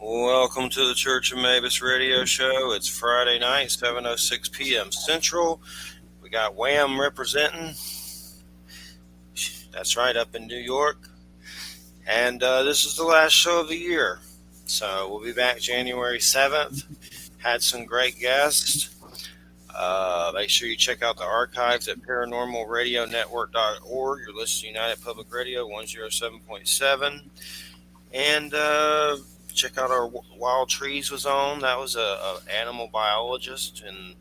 Welcome to the Church of Mabus radio show. It's Friday night, 7:06 p.m. Central. We got Wham representing. That's right, up in New York. And this is the last show of the year. So we'll be back January 7th. Had some great guests. Make sure you check out the archives at paranormalradionetwork.org. You're listening to United Public Radio 107.7. And check out our Wild Trees was on. That was a animal biologist, and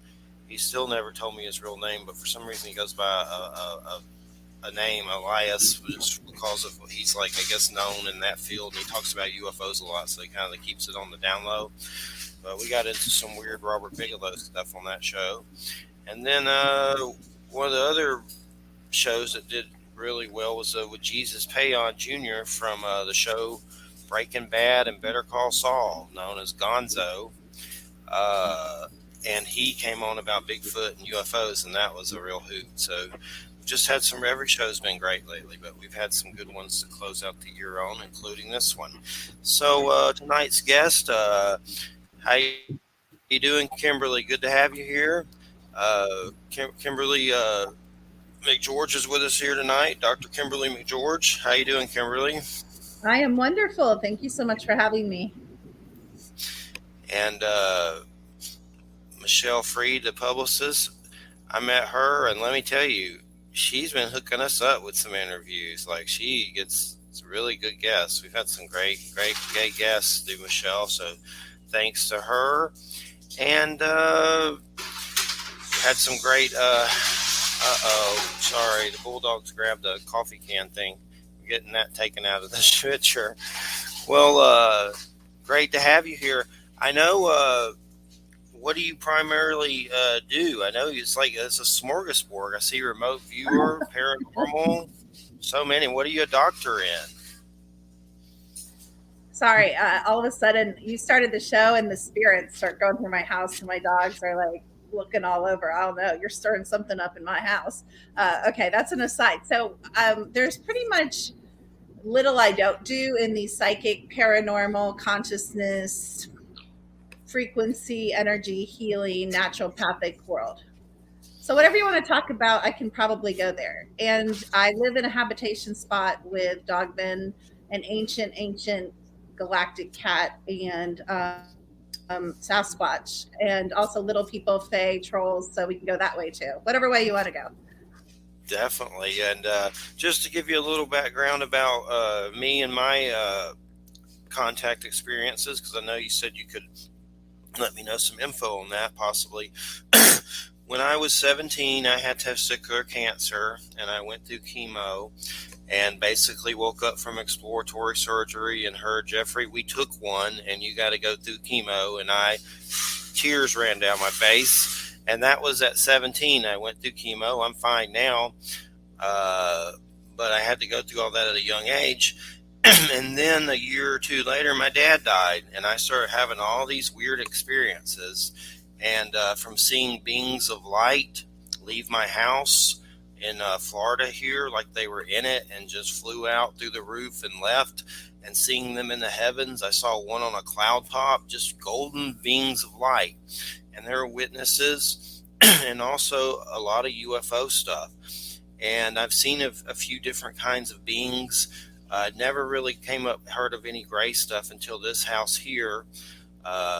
he still never told me his real name, but for some reason he goes by a name, Elias, just because of he's like, I guess, known in that field, and he talks about UFOs a lot, so he kind of keeps it on the down low. But we got into some weird Robert Bigelow stuff on that show. And then one of the other shows that did really well was with Jesus Payon Jr. from the show Breaking Bad and Better Call Saul, known as Gonzo. And he came on about Bigfoot and UFOs, and that was a real hoot. So we've just had every show's been great lately, but we've had some good ones to close out the year on, including this one. So tonight's guest, how you doing, Kimberly? Good to have you here. Kimberly McGeorge is with us here tonight. Dr. Kimberly McGeorge. How you doing, Kimberly? I am wonderful. Thank you so much for having me. And Michelle Freed, the publicist, I met her, and let me tell you, she's been hooking us up with some interviews. Like, she gets really good guests. We've had some great guests through Michelle, so thanks to her. And had some great, sorry, the Bulldogs grabbed the coffee can thing. Getting that taken out of the picture. Well, great to have you here. I know, what do you primarily do? I know it's a smorgasbord. I see remote viewer, paranormal, so many. What are you a doctor in? Sorry, all of a sudden you started the show and the spirits start going through my house and my dogs are like looking all over. I don't know. You're stirring something up in my house. Okay, that's an aside. So there's pretty much little I don't do in the psychic, paranormal, consciousness, frequency, energy, healing, naturopathic world. So whatever you want to talk about, I can probably go there. And I live in a habitation spot with Dogman, an ancient galactic cat, and Sasquatch, and also little people, fae, trolls, so we can go that way too. Whatever way you want to go. Definitely. And just to give you a little background about me and my contact experiences, because I know you said you could let me know some info on that possibly. When I was 17, I had testicular cancer, and I went through chemo, and basically woke up from exploratory surgery and heard, Jeffrey, we took one, and you got to go through chemo. And tears ran down my face, and that was at 17. I went through chemo. I'm fine now, but I had to go through all that at a young age. And then a year or two later, my dad died, and I started having all these weird experiences, and from seeing beings of light leave my house in Florida here, like they were in it and just flew out through the roof and left, and seeing them in the heavens. I saw one on a cloud top, just golden beings of light, and there were witnesses and also a lot of UFO stuff. And I've seen a few different kinds of beings. Never really heard of any gray stuff until this house here.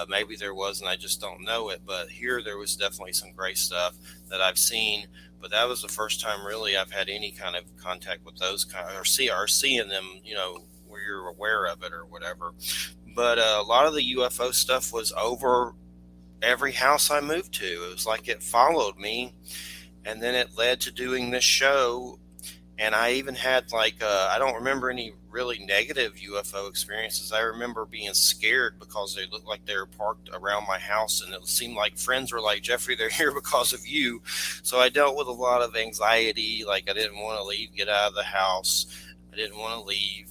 Maybe there was, and I just don't know it. But here there was definitely some gray stuff that I've seen. But that was the first time really I've had any kind of contact with those or seeing them, where you're aware of it or whatever. But a lot of the UFO stuff was over every house I moved to. It was like it followed me, and then it led to doing this show. And I even had I don't remember any really negative UFO experiences. I remember being scared because they looked like they were parked around my house, and it seemed like friends were like, Jeffrey, they're here because of you. So I dealt with a lot of anxiety. Like, I didn't want to leave, get out of the house. I didn't want to leave,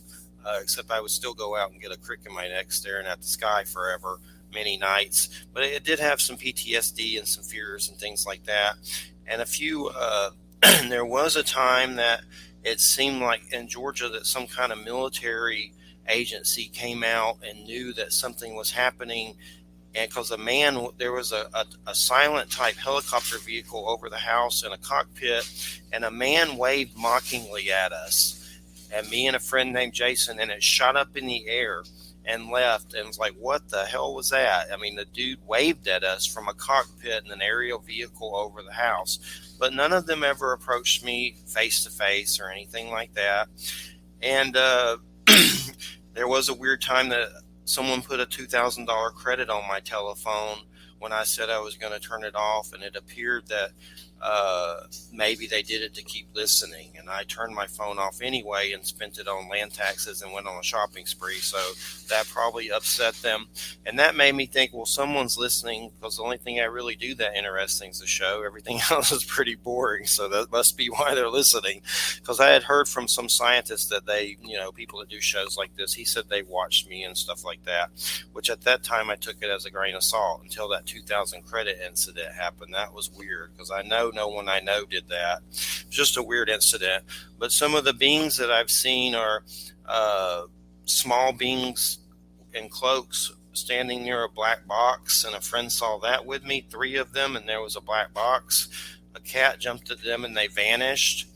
except I would still go out and get a crick in my neck staring at the sky forever, many nights. But it did have some PTSD and some fears and things like that. And a few... there was a time that it seemed like in Georgia that some kind of military agency came out and knew that something was happening. And because there was a silent type helicopter vehicle over the house in a cockpit, and a man waved mockingly at us, and me and a friend named Jason, and it shot up in the air and left, and was like, what the hell was that? I mean, the dude waved at us from a cockpit in an aerial vehicle over the house, but none of them ever approached me face to face or anything like that. And there was a weird time that someone put a $2,000 credit on my telephone when I said I was going to turn it off, and it appeared that maybe they did it to keep listening. And I turned my phone off anyway and spent it on land taxes and went on a shopping spree. So that probably upset them. And that made me think, well, someone's listening, because the only thing I really do that interesting is the show. Everything else is pretty boring. So that must be why they're listening. Because I had heard from some scientists that they, people that do shows like this, he said they watched me and stuff like that, which at that time I took it as a grain of salt until that 2000 credit incident happened. That was weird, because I know no one I know did that. Just a weird incident. But some of the beings that I've seen are small beings in cloaks standing near a black box, and a friend saw that with me, 3 of them, and there was a black box. A cat jumped at them and they vanished.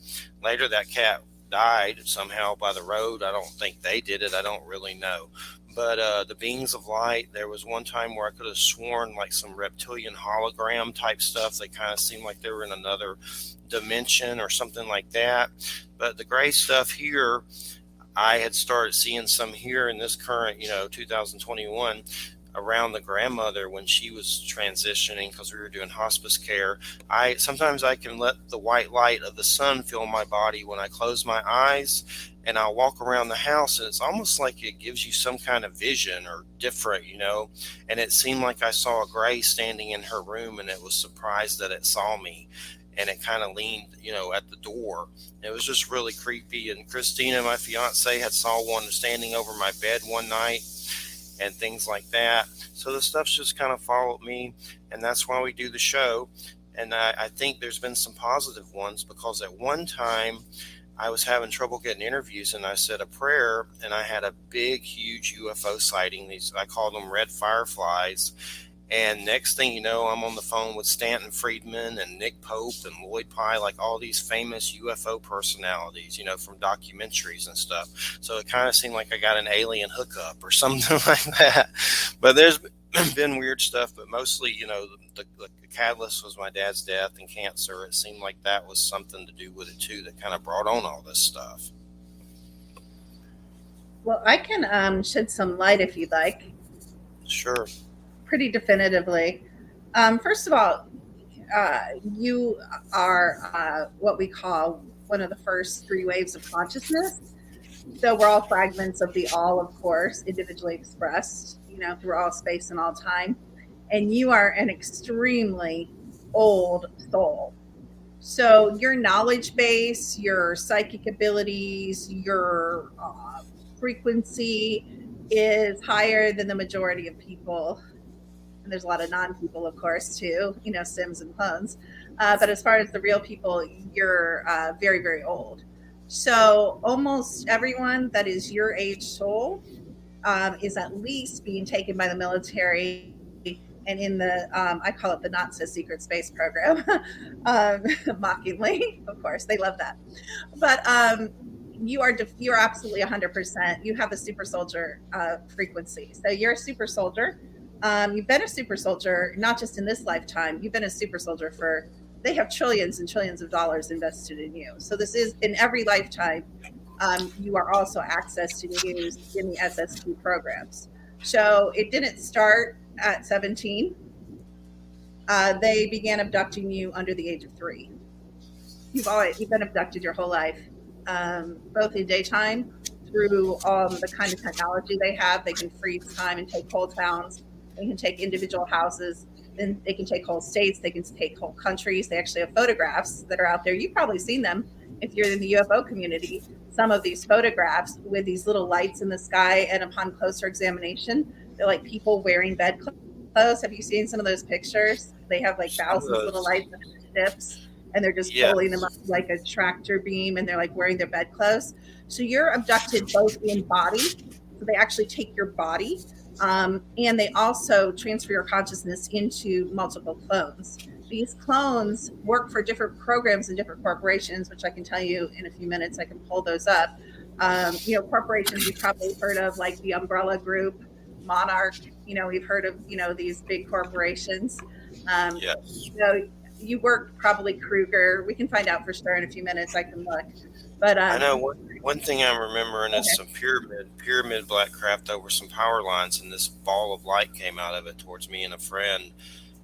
Later that cat died somehow by the road. I don't think they did it. I don't really know. But the beings of light, there was one time where I could have sworn like some reptilian hologram type stuff. They kind of seemed like they were in another dimension or something like that. But the gray stuff here, I had started seeing some here in this current, 2021, around the grandmother when she was transitioning, because we were doing hospice care. Sometimes I can let the white light of the sun fill my body when I close my eyes, and I'll walk around the house, and it's almost like it gives you some kind of vision or different, and it seemed like I saw a gray standing in her room, and it was surprised that it saw me, and it kind of leaned, at the door. It was just really creepy. And Christina, my fiance, had saw one standing over my bed one night and things like that. So the stuff's just kind of followed me, and that's why we do the show. And I think there's been some positive ones, because at one time I was having trouble getting interviews, and I said a prayer, and I had a big, huge UFO sighting. These, I call them red fireflies. And next thing you know, I'm on the phone with Stanton Friedman and Nick Pope and Lloyd Pye, like all these famous UFO personalities, from documentaries and stuff. So it kind of seemed like I got an alien hookup or something like that. But there's been weird stuff, but mostly, the catalyst was my dad's death and cancer. It seemed like that was something to do with it too, that kind of brought on all this stuff. Well, I can shed some light if you'd like. Sure. Pretty definitively. First of all, you are what we call one of the first 3 waves of consciousness. So we're all fragments of the all, of course, individually expressed, through all space and all time. And you are an extremely old soul. So your knowledge base, your psychic abilities, your frequency is higher than the majority of people. And there's a lot of non-people, of course, too, Sims and clones. But as far as the real people, you're very, very old. So almost everyone that is your age soul is at least being taken by the military and in the, I call it the not so secret space program, mockingly, of course, they love that. But you're absolutely 100%. You have a super soldier frequency. So you're a super soldier. You've been a super soldier, not just in this lifetime. You've been a super soldier they have trillions and trillions of dollars invested in you. So this is in every lifetime. You are also accessed and used in the SSP programs. So it didn't start at 17. They began abducting you under the age of 3. You've been abducted your whole life, both in daytime through the kind of technology they have. They can freeze time and take whole towns. They can take individual houses, and they can take whole states. They can take whole countries. They actually have photographs that are out there. You've probably seen them if you're in the UFO community. Some of these photographs with these little lights in the sky, and upon closer examination, they're like people wearing bed clothes. Have you seen some of those pictures? They have like thousands of little lights on their tips, and they're just pulling them up like a tractor beam, and they're like wearing their bed clothes. So you're abducted both in body, So they actually take your body, and they also transfer your consciousness into multiple clones. These clones work for different programs and different corporations, which I can tell you in a few minutes. I can pull those up. Corporations you've probably heard of, like the Umbrella Group, Monarch. We've heard of these big corporations. Um, Yes. you work probably Kruger. We can find out for sure in a few minutes. I can look, but I know one thing I'm remembering is okay. some pyramid black craft over some power lines, and this ball of light came out of it towards me and a friend.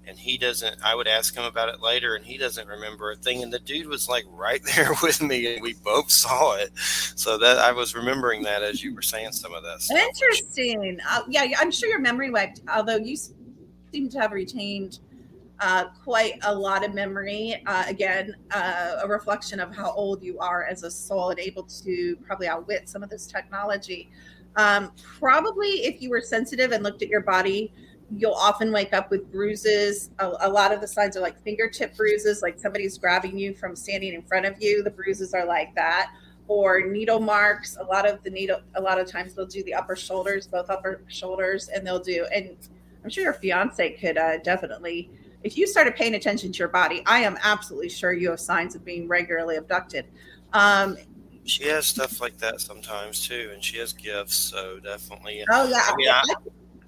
And he doesn't. I would ask him about it later, and he doesn't remember a thing. And the dude was like right there with me, and we both saw it. So that I was remembering that as you were saying some of that stuff. Which, Interesting. Yeah, I'm sure your memory wiped, although you seem to have retained quite a lot of memory. Again, a reflection of how old you are as a soul and able to probably outwit some of this technology. Probably if you were sensitive and looked at your body, you'll often wake up with bruises. A lot of the signs are like fingertip bruises, like somebody's grabbing you from standing in front of you. The bruises are like that. Or needle marks. A lot of times they'll do the upper shoulders, both upper shoulders, and and I'm sure your fiance could definitely, if you started paying attention to your body, I am absolutely sure you have signs of being regularly abducted. Um, she has stuff like that sometimes too, and she has gifts. So definitely. oh yeah, I mean,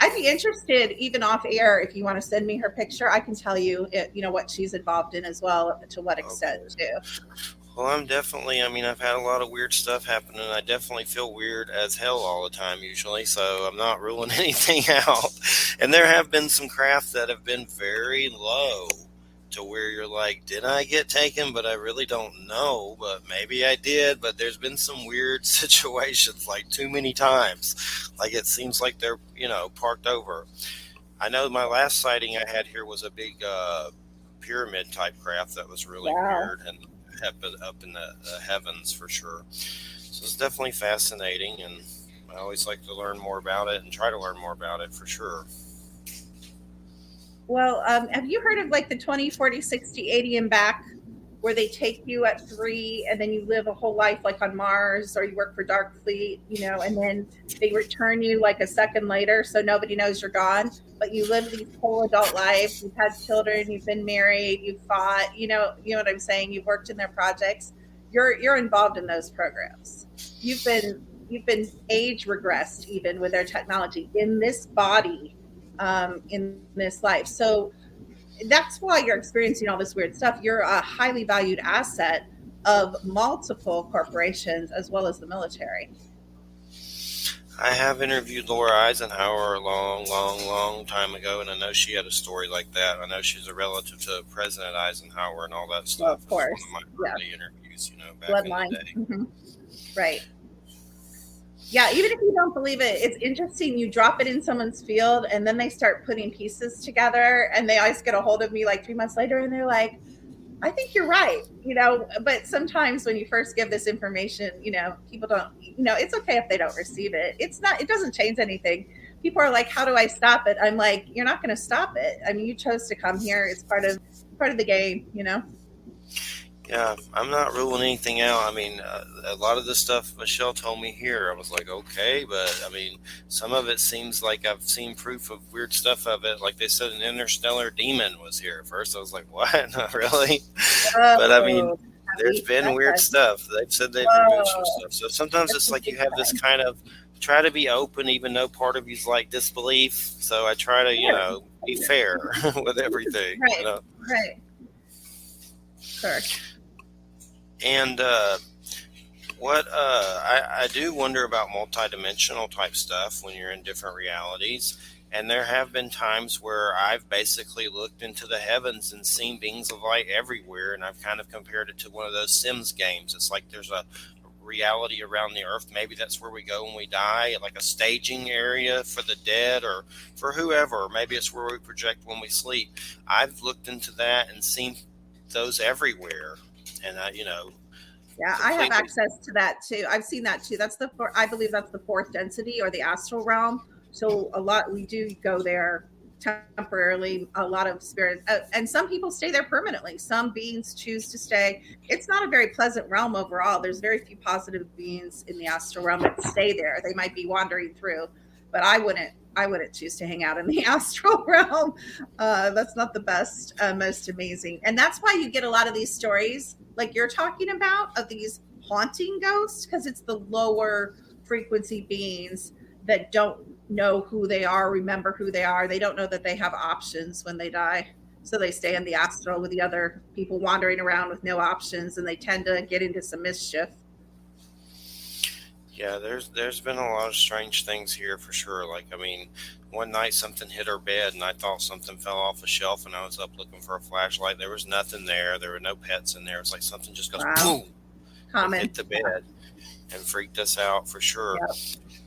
I'd be interested, even off air, if you want to send me her picture. I can tell you, what she's involved in as well, to what extent okay. too. Well, I'm definitely, I mean, I've had a lot of weird stuff happen, and I definitely feel weird as hell all the time, usually, so I'm not ruling anything out. And there have been some craft that have been very low to where you're like, did I get taken? But I really don't know, but maybe I did. But there's been some weird situations, like too many times. Like it seems like they're, parked over. I know my last sighting I had here was a big pyramid type craft that was really Wow. weird and up in the heavens for sure. So it's definitely fascinating, and I always like to learn more about it and try to learn more about it for sure. Well, have you heard of like the 20, 40, 60, 80 and back, where they take you at 3 and then you live a whole life like on Mars, or you work for Dark Fleet, and then they return you like a second later so nobody knows you're gone, but you live these whole adult lives. You've had children, you've been married, you've fought, what I'm saying? You've worked in their projects. You're involved in those programs. You've been age regressed even with their technology in this body, in this life. So that's why you're experiencing all this weird stuff. You're a highly valued asset of multiple corporations as well as the military. I have interviewed Laura Eisenhower a long, long, long time ago, and I know she had a story like that. I know she's a relative to President Eisenhower and all that Well, stuff. of It was one of course. my Yeah. early interviews, back in the Bloodline. day. Right. Yeah, even if you don't believe it, it's interesting. You drop it in someone's field and then they start putting pieces together, and they always get a hold of me like 3 months later and they're like, I think you're right, but sometimes when you first give this information, people don't, it's okay if they don't receive it. It doesn't change anything. People are like, how do I stop it? I'm like, you're not going to stop it. I mean, you chose to come here. It's part of the game. Yeah, I'm not ruling anything out. I mean, a lot of the stuff Michelle told me here, I was like, okay, but I mean, some of it seems like I've seen proof of weird stuff of it. Like they said, an interstellar demon was here. At first, I was like, what? Not really. But I mean, Oh, there's been weird that's stuff. They've said they've removed some whoa, stuff. So sometimes that's it's a like big you have this time. kind of try to be open, even though part of you's like disbelief. So I try to, Sure. be fair with everything, Right, right. Sure. And I do wonder about multidimensional type stuff when you're in different realities. And there have been times where I've basically looked into the heavens and seen beings of light everywhere. And I've kind of compared it to one of those Sims games. It's like there's a reality around the earth. Maybe that's where we go when we die, like a staging area for the dead or for whoever. Maybe it's where we project when we sleep. I've looked into that and seen those everywhere. And Yeah, I have completely. access to that too. I've seen that too. I believe that's the fourth density or the astral realm. So a lot we do go there temporarily, a lot of spirits, and some people stay there permanently. Some beings choose to stay. It's not a very pleasant realm overall. There's very few positive beings in the astral realm that stay there. They might be wandering through, but I wouldn't choose to hang out in the astral realm. That's not the best, most amazing. And that's why you get a lot of these stories like you're talking about of these haunting ghosts, because it's the lower frequency beings that don't know who they are, remember who they are. They don't know that they have options when they die. So they stay in the astral with the other people wandering around with no options, and they tend to get into some mischief. Yeah, there's been a lot of strange things here for sure. Like, I mean, one night something hit our bed, and I thought something fell off a shelf, and I was up looking for a flashlight. There was nothing there. There were no pets in there. It's like something just goes Wow. boom and Common. hit the bed and freaked us out for sure. Yep.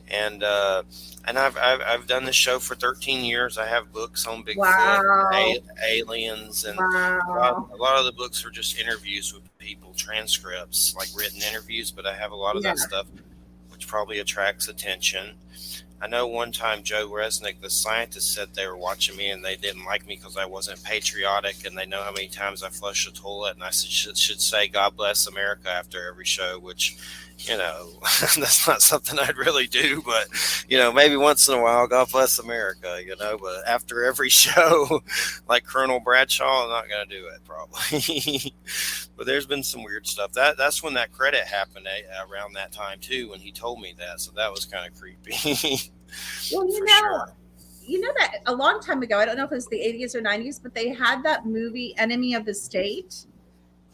And uh, and I've done this show for 13 years. I have books on Bigfoot, Wow. aliens, and Wow. a lot of the books are just interviews with people, transcripts, like written interviews. But I have a lot of Yeah. that stuff, which probably attracts attention. I know one time Joe Resnick, the scientist, said they were watching me and they didn't like me because I wasn't patriotic, and they know how many times I flush the toilet, and I should say "God bless America" after every show, which, you know, that's not something I'd really do, but maybe once in a while, God bless America, but after every show, like Colonel Bradshaw, I'm not going to do it probably. But there's been some weird stuff. That's when that credit happened, around that time too, when he told me that. So that was kind of creepy. Well, For sure. you know that a long time ago, I don't know if it was the 80s or 90s, but they had that movie Enemy of the State.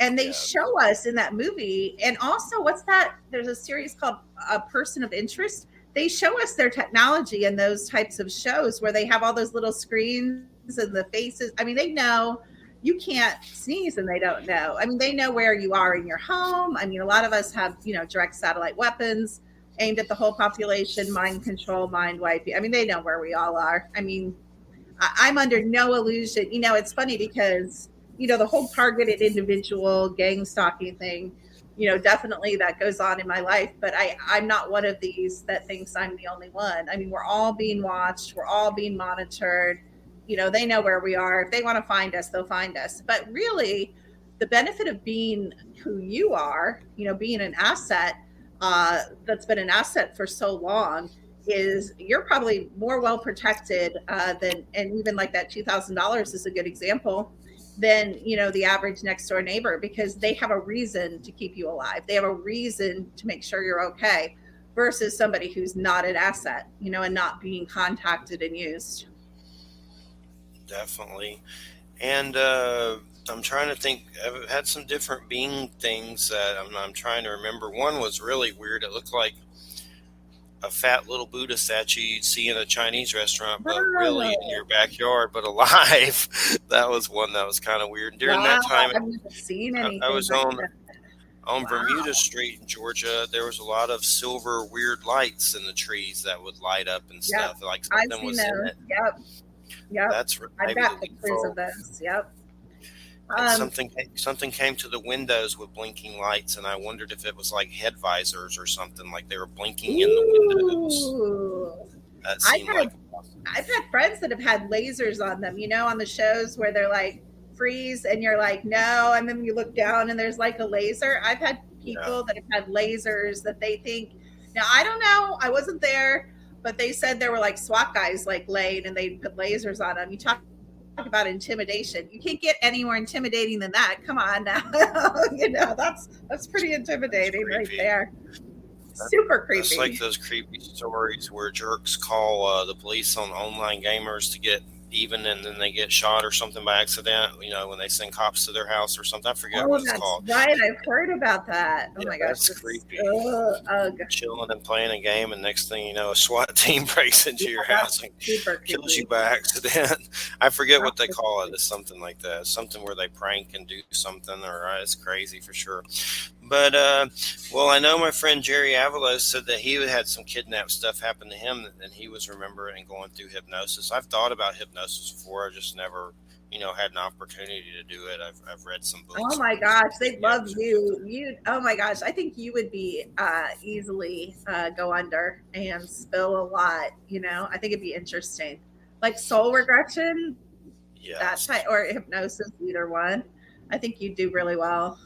And they Yeah. show us in that movie, and also what's that? There's a series called A Person of Interest. They show us their technology in those types of shows where they have all those little screens and the faces. I mean, they know you can't sneeze and they don't know. I mean, they know where you are in your home. I mean, a lot of us have, direct satellite weapons aimed at the whole population, mind control, mind wiping. I mean, they know where we all are. I mean, I'm under no illusion. It's funny because, the whole targeted individual gang stalking thing, definitely that goes on in my life. But I'm not one of these that thinks I'm the only one. I mean, we're all being watched, we're all being monitored. They know where we are. If they want to find us, they'll find us. But really, the benefit of being who you are, being an asset, that's been an asset for so long, is you're probably more well protected than, and even like that $2,000 is a good example, than the average next door neighbor, because they have a reason to keep you alive. They have a reason to make sure you're okay, versus somebody who's not an asset, and not being contacted and used. Definitely. And I'm trying to think. I've had some different being things that I'm trying to remember. One was really weird. It looked like a fat little Buddha statue you'd see in a Chinese restaurant, but really in Oh, your backyard, but alive. That was one that was kind of weird. During wow. that time, I've never seen I anything was like on that. Bermuda Wow. Street in Georgia. There was a lot of silver weird lights in the trees that would light up and Yep. stuff, like I've something seen was in those. it. Yep. Yep. That's I've maybe the got leaf pictures of fall. those. Yep. And Um, something came to the windows with blinking lights, and I wondered if it was like head visors or something, like they were blinking in the windows. ooh. That I've seemed had like a I've had friends that have had lasers on them, on the shows where they're like freeze and you're like no, and then you look down and there's like a laser. I've had yeah. people that have had lasers that they think, now I don't know, I wasn't there, but they said there were like SWAT guys like laid and they put lasers on them. You talk about intimidation. You can't get any more intimidating than that. Come on now. That's pretty That's intimidating right creepy. there. That, Super that's like creepy. those creepy stories where jerks call the police on online gamers to get even, and then they get shot or something by accident. When they send cops to their house or something. I forget Oh, what it's that's called. right. I've heard about that. Oh Yeah, my gosh, that's that's creepy. ugh. Chilling and playing a game, and next thing you know, a SWAT team breaks into Yeah, your that's house and super kills you creepy. by accident. I forget what That's they super call it. creepy. It's something like that. Something where they prank and do something, or it's crazy for sure. But well, I know my friend Jerry Avalos said that he had some kidnapped stuff happen to him, and he was remembering and going through hypnosis. I've thought about hypnosis before. I just never, had an opportunity to do it. I've read some Oh books my on gosh, they yeah, love you. Oh my gosh, I think you would be easily go under and spill a lot. I think it'd be interesting. like soul regression, that Yes. type, or hypnosis, either one. I think you do really well.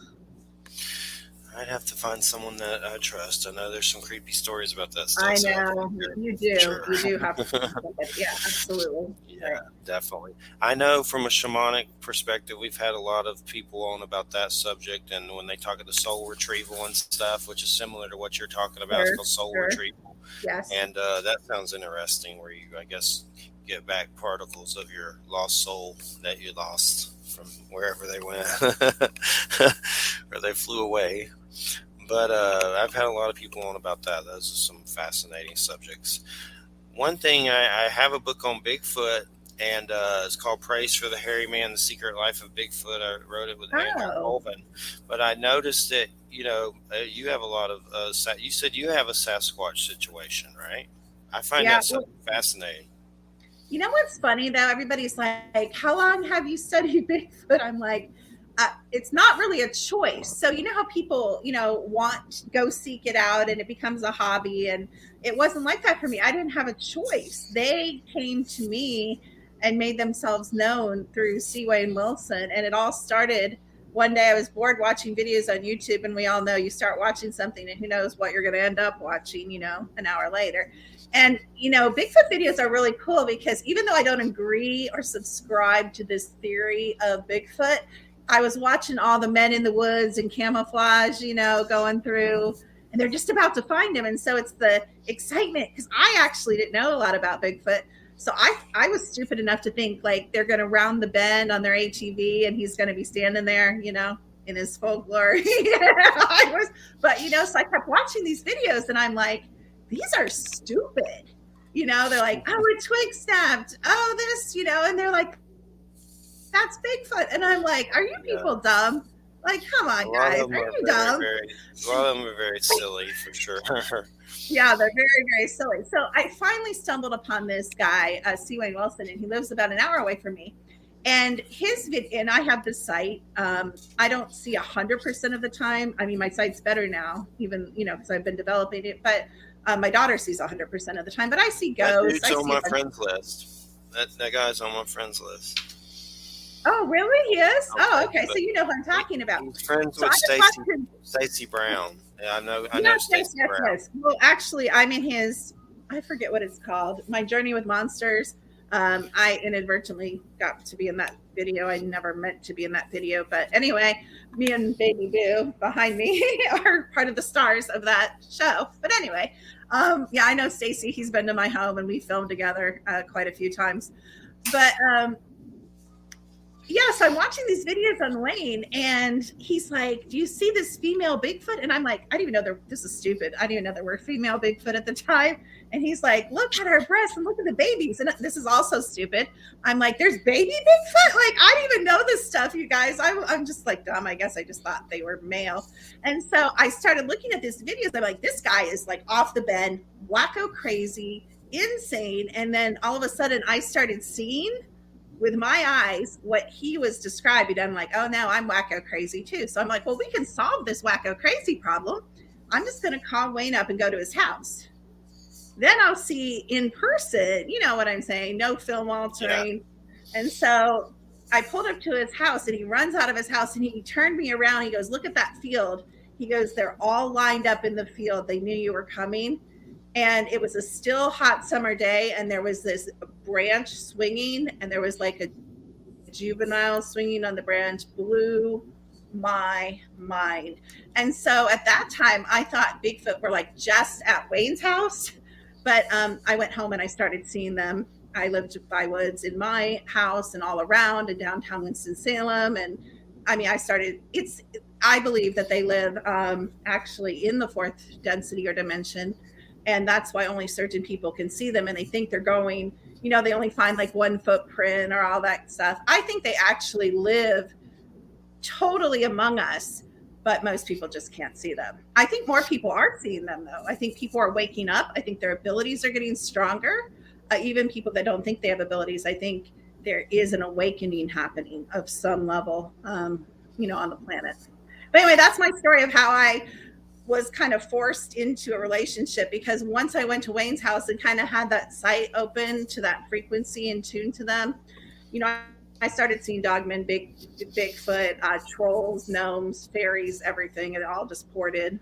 I'd have to find someone that I trust. I know there's some creepy stories about that stuff, I so I have to be know you careful for do. sure. You do have to. Yeah, absolutely. Yeah, Right. definitely. I know from a shamanic perspective, we've had a lot of people on about that subject, and when they talk of the soul retrieval and stuff, which is similar to what you're talking about, it's Sure. called soul Sure. retrieval, Yes. and that sounds interesting. Where you, I guess, get back particles of your lost soul that you lost from wherever they went, or they flew away. But I've had a lot of people on about that. Those are some fascinating subjects. One thing, I have a book on Bigfoot, and it's called Praise for the Hairy Man: The Secret Life of Bigfoot. I wrote it with Andrew Oh, Colvin. But I noticed that, you have a lot of, you said you have a Sasquatch situation, right? I find yeah. that so Well, fascinating. you know what's funny though? Everybody's like, "How long have you studied Bigfoot?" I'm like, it's not really a choice. So you know how people, want go seek it out, and it becomes a hobby, and it wasn't like that for me. I didn't have a choice. They came to me and made themselves known through Seaway and Wilson, and it all started one day. I was bored watching videos on YouTube, and we all know you start watching something, and who knows what you're going to end up watching, an hour later. And, Bigfoot videos are really cool because even though I don't agree or subscribe to this theory of Bigfoot, I was watching all the men in the woods and camouflage, going through, and they're just about to find him. And so it's the excitement because I actually didn't know a lot about Bigfoot. So I was stupid enough to think like they're going to round the bend on their ATV and he's going to be standing there, in his full glory. But, so I kept watching these videos and I'm like, these are stupid. They're like, oh, a twig snapped. Oh, this, and they're like, that's Bigfoot. And I'm like, are you Yeah, people dumb? Like, come a on, lot guys. of them Are are you very, dumb? very, a lot of them are very silly for sure. Yeah, they're very, very silly. So I finally stumbled upon this guy, C. Wayne Wilson, and he lives about an hour away from me. And his video, and I have this site. I don't see 100% of the time. I mean, my site's better now, even because I've been developing it. But my daughter sees 100% of the time. But I see That ghosts. dude's I on see a my bunch. friends list. That guy's on my friends list. Oh, really? He is? On Oh, okay. So Facebook. you know who I'm He, talking about. he's friends So I with was Stacy watching. Stacy Brown. Yeah, I know Yes, yes, Stacy yes, Brown. yes. Well, actually, I'm in his. I forget what it's called. My Journey with Monsters. I inadvertently got to be in that video. I never meant to be in that video, but anyway, me and Baby Boo behind me are part of the stars of that show. But anyway, yeah, I know Stacy. He's been to my home and we filmed together quite a few times. But yeah, so I'm watching these videos on Wayne, and he's like, "Do you see this female Bigfoot?" And I'm like, "I didn't even know there. This is stupid. I didn't even know there were female Bigfoot at the time." And he's like, "Look at her breasts and look at the babies." And this is also stupid. I'm like, "There's baby Bigfoot? Like, I didn't even know this stuff, you guys." I'm just like dumb. I guess I just thought they were male. And so I started looking at these videos. I'm like, this guy is like off the bend, wacko crazy, insane. And then all of a sudden, I started seeing with my eyes what he was describing. I'm like, oh no, I'm wacko crazy too. So I'm like, well, we can solve this wacko crazy problem. I'm just going to call Wayne up and go to his house. Then I'll see in person, you know what I'm saying? No film Yeah. altering. And so I pulled up to his house and he runs out of his house and he turned me around. He goes, look at that field. He goes, they're all lined up in the field. They knew you were coming. And it was a still hot summer day. And there was this branch swinging and there was like a juvenile swinging on the branch. Blew my mind. And so at that time, I thought Bigfoot were like just at Wayne's house. But I went home and I started seeing them. I lived by woods in my house and all around in downtown Winston-Salem. And I mean, I believe that they live actually in the fourth density or dimension. And that's why only certain people can see them. And they think they're going, they only find like one footprint or all that stuff. I think they actually live totally among us, but most people just can't see them. I think more people are seeing them, though. I think people are waking up. I think their abilities are getting stronger. Even people that don't think they have abilities, I think there is an awakening happening of some level, on the planet. But anyway, that's my story of how I was kind of forced into a relationship, because once I went to Wayne's house and kind of had that sight open to that frequency and tuned to them, I started seeing dogmen, Bigfoot, trolls, gnomes, fairies, everything, and it all just poured in.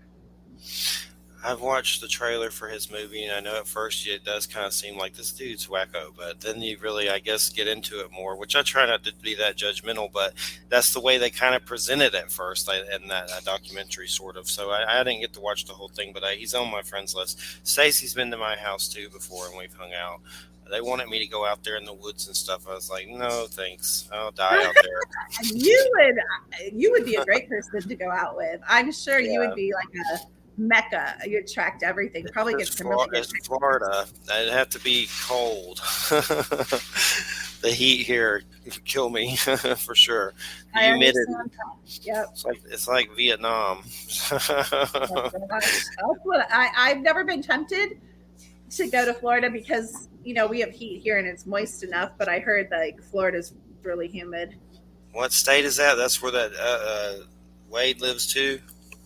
I've watched the trailer for his movie, and I know at first it does kind of seem like this dude's wacko, but then you really, I guess, get into it more, which I try not to be that judgmental, but that's the way they kind of present it at first in that documentary, sort of. So I didn't get to watch the whole thing, but he's on my friends list. Stacy's been to my house too before, and we've hung out. They wanted me to go out there in the woods and stuff. I was like, no, thanks. I'll die out there. You would be a great person to go out with. I'm sure you would be like a mecca. You attract everything. Probably get some really good. It's Florida. It'd have to be cold. The heat here would kill me for sure. The humidity. Yep. It's like Vietnam. I've never been tempted to go to Florida because we have heat here and it's moist enough. But I heard like Florida's really humid. What state is that? That's where that Wade lives too.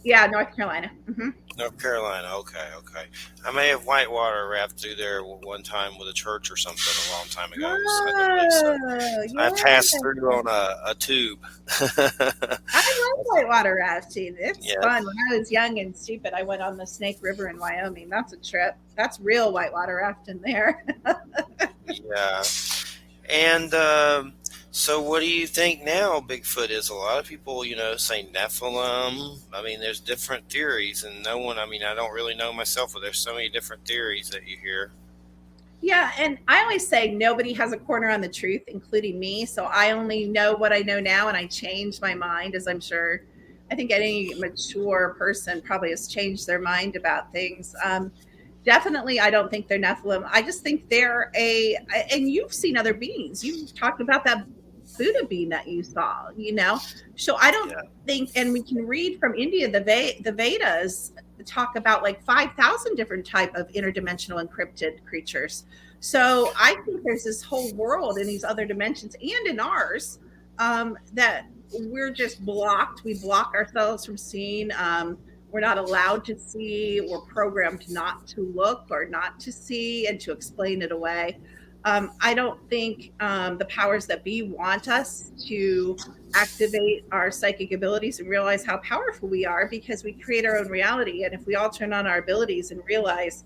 Yeah, North Carolina. Mm-hmm. North Carolina. Okay. I may have whitewater rafted through there one time with a church or something a long time ago. I passed through on a tube. I love whitewater rafting. It's fun. When I was young and stupid, I went on the Snake River in Wyoming. That's a trip. That's real whitewater rafting there. Yeah. And so what do you think now Bigfoot is? A lot of people, say Nephilim. I mean, there's different theories, and I don't really know myself, but there's so many different theories that you hear. Yeah, and I always say nobody has a corner on the truth, including me. So I only know what I know now, and I change my mind, as I'm sure I think any mature person probably has changed their mind about things. Definitely, I don't think they're Nephilim. I just think they're and you've seen other beings. You've talked about that Buddha being that you saw, So I don't think, and we can read from India, the Vedas talk about like 5,000 different type of interdimensional encrypted creatures. So I think there's this whole world in these other dimensions and in ours that we're just blocked. We block ourselves from seeing. We're not allowed to see. We're programmed not to look or not to see and to explain it away. I don't think the powers that be want us to activate our psychic abilities and realize how powerful we are, because we create our own reality. And if we all turn on our abilities and realize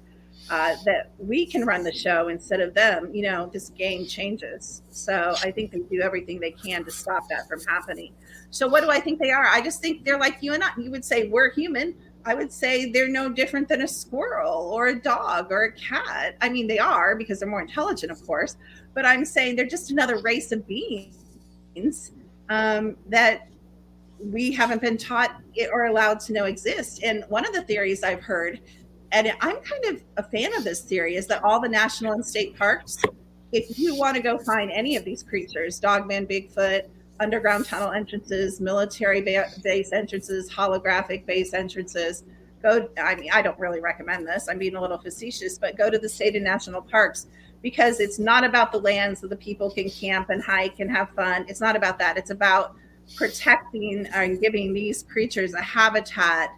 that we can run the show instead of them, this game changes. So I think they do everything they can to stop that from happening. So what do I think they are? I just think they're like you and I. You would say we're human. I would say they're no different than a squirrel or a dog or a cat. I mean, they are, because they're more intelligent, of course. But I'm saying they're just another race of beings that we haven't been taught or allowed to know exist. And one of the theories I've heard, and I'm kind of a fan of this theory, is that all the national and state parks, if you want to go find any of these creatures, Dogman, Bigfoot, underground tunnel entrances, military base entrances, holographic base entrances, I don't really recommend this. I'm being a little facetious, but go to the state and national parks, because it's not about the lands that the people can camp and hike and have fun. It's not about that. It's about protecting and giving these creatures a habitat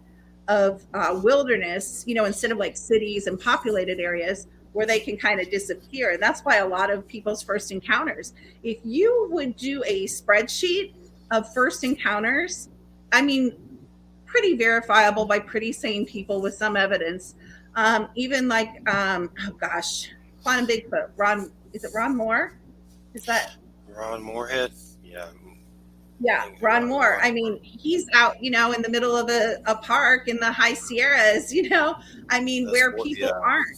of wilderness, instead of like cities and populated areas where they can kind of disappear. And that's why a lot of people's first encounters, if you would do a spreadsheet of first encounters, pretty verifiable by pretty sane people with some evidence, even like, Quantum Bigfoot, is it Ron Moore? Is that Ron Moorhead? Yeah, Ron Moore. He's out, in the middle of a park in the high Sierras, where people aren't.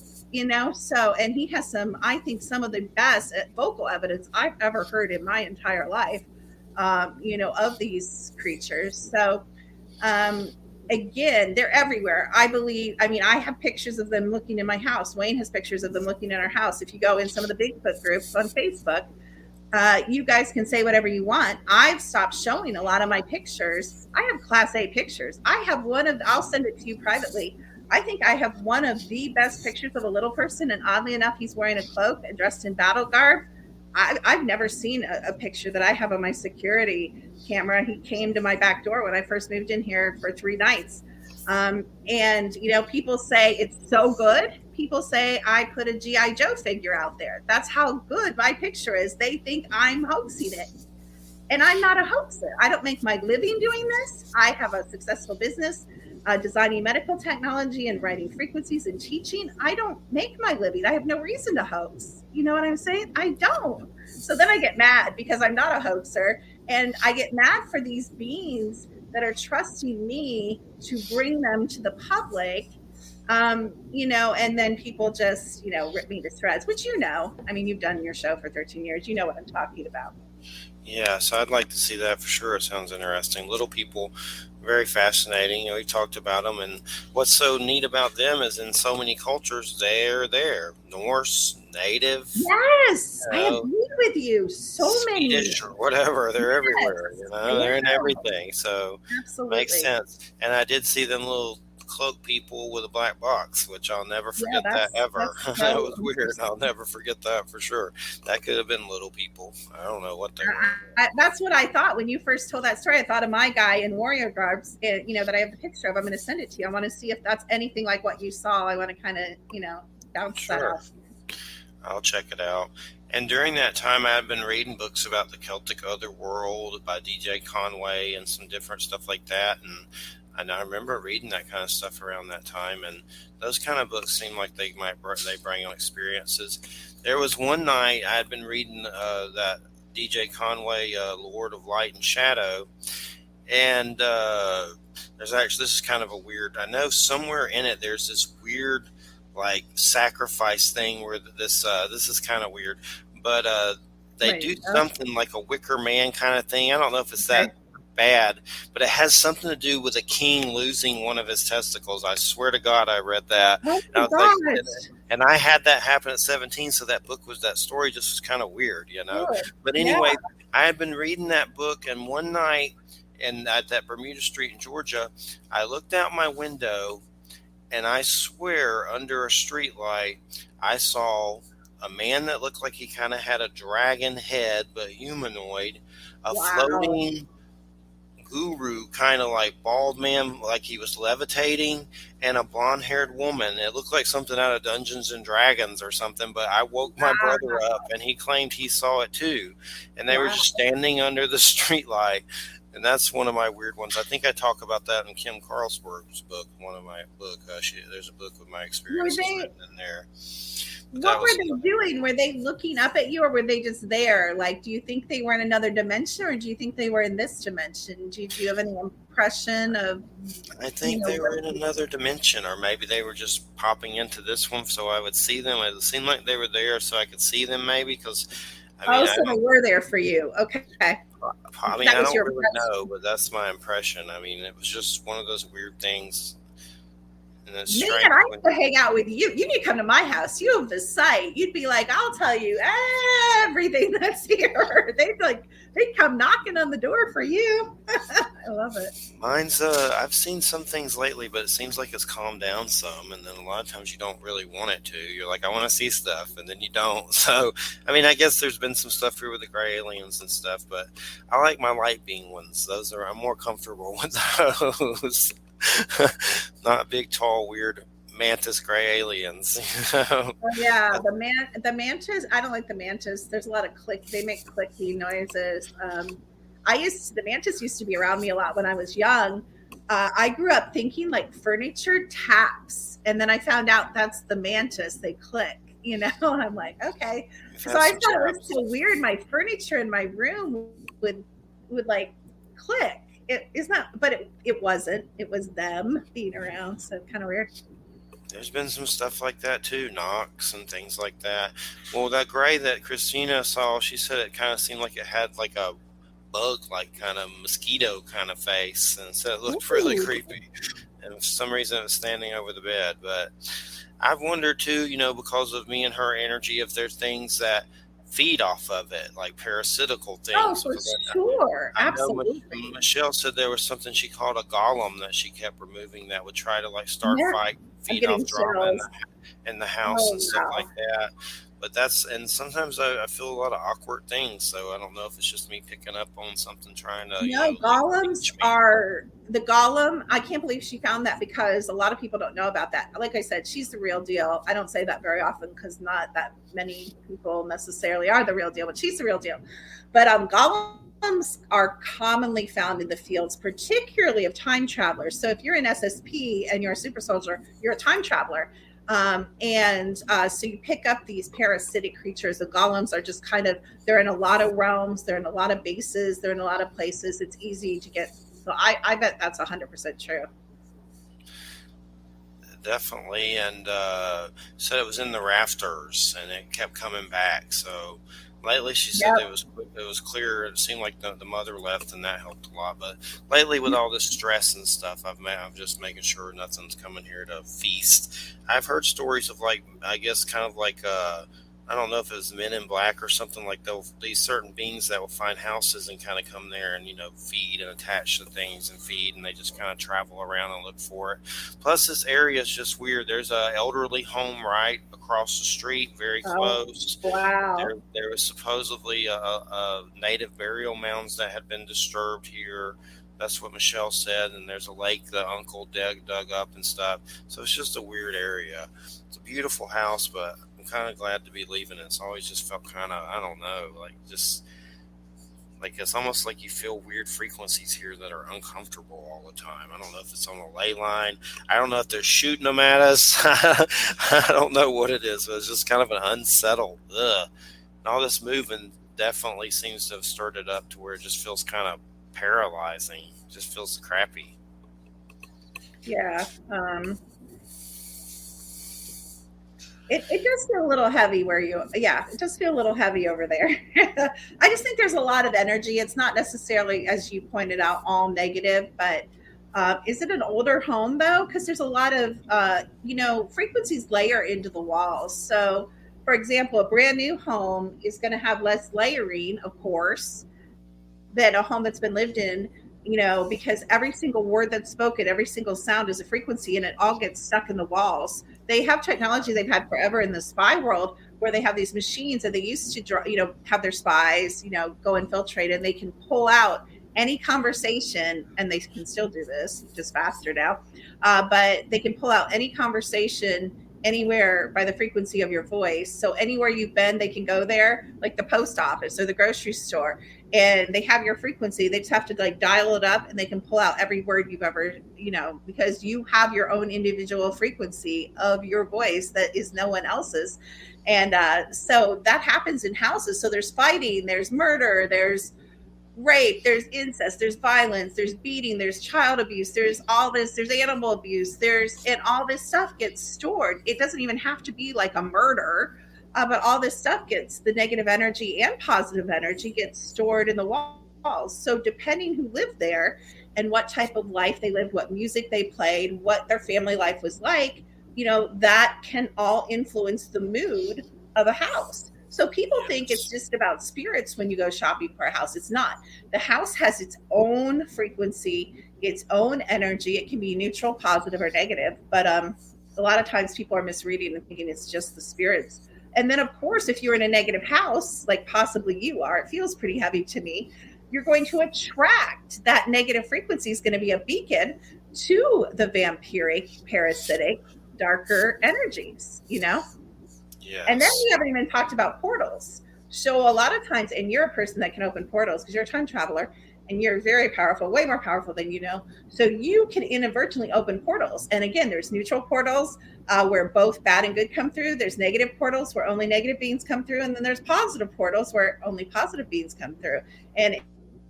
So, and he has some of the best vocal evidence I've ever heard in my entire life, of these creatures. So, again, they're everywhere. I believe, I have pictures of them looking in my house. Wayne has pictures of them looking in our house. If you go in some of the Bigfoot groups on Facebook, you guys can say whatever you want. I've stopped showing a lot of my pictures. I have Class A pictures. I have I'll send it to you privately. I think I have one of the best pictures of a little person, and oddly enough, he's wearing a cloak and dressed in battle garb. I've never seen a picture that I have on my security camera. He came to my back door when I first moved in here for 3 nights. And, people say it's so good. People say I put a G.I. Joe figure out there. That's how good my picture is. They think I'm hoaxing it. And I'm not a hoaxer. I don't make my living doing this. I have a successful business designing medical technology and writing frequencies and teaching. I don't make my living. I have no reason to hoax. You know what I'm saying? I don't. So then I get mad because I'm not a hoaxer. And I get mad for these beings that are trusting me to bring them to the public. And then people just, rip me to shreds, which, I mean, you've done your show for 13 years. You know what I'm talking about. Yeah, so I'd like to see that for sure. It sounds interesting. Little people, very fascinating. We talked about them, and what's so neat about them is in so many cultures, they're there. Norse, Native, Yes, I agree with you. So Swedish, many. or whatever. They're Yes, everywhere. They're in everything. So makes absolutely. sense. And I did see them little cloak people with a black box, which I'll never Yeah, forget that ever. that's That so was weird. I'll interesting. never forget that for sure. That could have been little people. I don't know what they were. That's what I thought when you first told that story. I thought of my guy in warrior garbs, that I have the picture of. I'm going to send it to you. I want to see if that's anything like what you saw. I want to kind of, bounce that Sure. off. I'll check it out. And during that time, I had been reading books about the Celtic Otherworld by DJ Conway and some different stuff like that. And I remember reading that kind of stuff around that time. And those kind of books seem like they bring on experiences. There was one night I had been reading that DJ Conway, Lord of Light and Shadow, and there's actually, this is kind of a weird. I know somewhere in it there's this weird like sacrifice thing where this is kind of weird, but they Right. do something like a Wicker Man kind of thing. I don't know if it's Okay. that bad, but it has something to do with a king losing one of his testicles. I swear to God, I read that, Oh and I my was like, gosh. and I had that happen at 17, so that story just was kind of weird. Good. But Yeah. anyway, I had been reading that book, and one night, and at that Bermuda Street in Georgia, I looked out my window, and I swear under a street light, I saw a man that looked like he kind of had a dragon head, but humanoid, a Wow. floating guru, kind of like bald man, like he was levitating, and a blonde haired woman. It looked like something out of Dungeons and Dragons or something, but I woke my brother up and he claimed he saw it too. And they were Wow. just standing under the street light. And that's one of my weird ones. I think I talk about that in Kim Carlsberg's book, one of my book. There's a book with my Were experiences they written in there. But that What were was they doing? Were they looking up at you or were they just there? Like, do you think they were in another dimension or do you think they were in this dimension? Do you have any impression of, I think they what were in another dimension, or maybe they were just popping into this one so I would see them. It seemed like they were there so I could see them, maybe because I mean oh, I so they don't. were there for you. Okay. I mean That I was don't your really know, impression. but that's my impression. I mean it was just one of those weird things, and it's Man, strange I when. used to hang out with you. You need to come to my house. You have the site. You'd be like, I'll tell you everything that's here. They'd come knocking on the door for you. I love it. Mine's I've seen some things lately, but it seems like it's calmed down some, and then a lot of times you don't really want it to. You're like, I want to see stuff, and then you don't. So, I mean, I guess there's been some stuff here with the gray aliens and stuff, but I like my light beam ones. I'm more comfortable with those. Not big, tall, weird mantis gray aliens. Oh, yeah, the mantas. I don't like the mantas. There's a lot of click. They make clicky noises. The mantas used to be around me a lot when I was young. I grew up thinking like furniture taps, and then I found out that's the mantis. They click. And I'm like, okay. We've So had I some thought it was chaps. so weird. My furniture in my room would would like click. It is not, but it wasn't. It was them being around. So kind of weird. There's been some stuff like that too, knocks and things like that. Well, that gray that Christina saw, she said it kind of seemed like it had like a bug, like kind of mosquito kind of face, and so it looked really Ooh. creepy. And for some reason, it was standing over the bed. But I've wondered too, because of me and her energy, if there's things that feed off of it, like parasitical Oh, things. for Because sure. I know Absolutely. Michelle said there was something she called a golem that she kept removing that would try to like start Yeah. fight, I'm feed getting off drama chills. in the house Oh, and stuff like wow. that. But and sometimes I feel a lot of awkward things. So I don't know if it's just me picking up on something, trying to, No, golems teach me. are the golem. I can't believe she found that because a lot of people don't know about that. Like I said, she's the real deal. I don't say that very often because not that many people necessarily are the real deal, but she's the real deal. But golems are commonly found in the fields, particularly of time travelers. So if you're an SSP and you're a super soldier, you're a time traveler. So you pick up these parasitic creatures. The golems are just kind of, they're in a lot of realms, they're in a lot of bases, they're in a lot of places. It's easy to get. So I bet that's 100% true. Definitely, and said it was in the rafters, and it kept coming back. So lately, she said Yep. it was clear. It seemed like the mother left, and that helped a lot. But lately, with all this stress and stuff, I'm just making sure nothing's coming here to feast. I've heard stories of, like, I guess kind of like I don't know if it was Men in Black or something, like these certain beings that will find houses and kind of come there and, feed and attach to things and feed, and they just kind of travel around and look for it. Plus, this area is just weird. There's a elderly home right across the street, very Oh, close. wow. There was supposedly a native burial mounds that had been disturbed here. That's what Michelle said. And there's a lake the uncle dug up and stuff. So it's just a weird area. It's a beautiful house, but I'm kind of glad to be leaving it. It's always just felt kind of, I don't know, like just like it's almost like you feel weird frequencies here that are uncomfortable all the time. I don't know if it's on a ley line. I don't know if they're shooting them at us. I don't know what it is, but it's just kind of an unsettled. Ugh. And all this moving definitely seems to have stirred it up to where it just feels kind of paralyzing. Just feels crappy. Yeah. It does feel a little heavy yeah, it does feel a little heavy over there. I just think there's a lot of energy. It's not necessarily, as you pointed out, all negative, but is it an older home though? Because there's a lot of, frequencies layer into the walls. So, for example, a brand new home is going to have less layering, of course, than a home that's been lived in, because every single word that's spoken, every single sound is a frequency and it all gets stuck in the walls. They have technology they've had forever in the spy world where they have these machines and they used to draw, have their spies, go infiltrate and they can pull out any conversation, and they can still do this just faster now. But they can pull out any conversation anywhere by the frequency of your voice. So anywhere you've been, they can go there, like the post office or the grocery store, and they have your frequency. They just have to like dial it up and they can pull out every word you've ever, because you have your own individual frequency of your voice that is no one else's. And so that happens in houses. So there's fighting, there's murder, there's rape, there's incest, there's violence, there's beating, there's child abuse, there's all this, there's animal abuse, and all this stuff gets stored. It doesn't even have to be like a murder, but all this stuff gets, the negative energy and positive energy gets stored in the walls. So depending who lived there and what type of life they lived, what music they played, what their family life was like, that can all influence the mood of a house. So people think it's Yes. just about spirits when you go shopping for a house. It's not. The house has its own frequency, its own energy. It can be neutral, positive, or negative. But a lot of times people are misreading and thinking it's just the spirits. And then, of course, if you're in a negative house, like possibly you are, it feels pretty heavy to me. You're going to attract that negative frequency, is going to be a beacon to the vampiric, parasitic, darker energies. And then Yes. we haven't even talked about portals. So a lot of times, and you're a person that can open portals because you're a time traveler and you're very powerful, way more powerful than you know. So you can inadvertently open portals. And again, there's neutral portals where both bad and good come through. There's negative portals where only negative beings come through. And then there's positive portals where only positive beings come through. And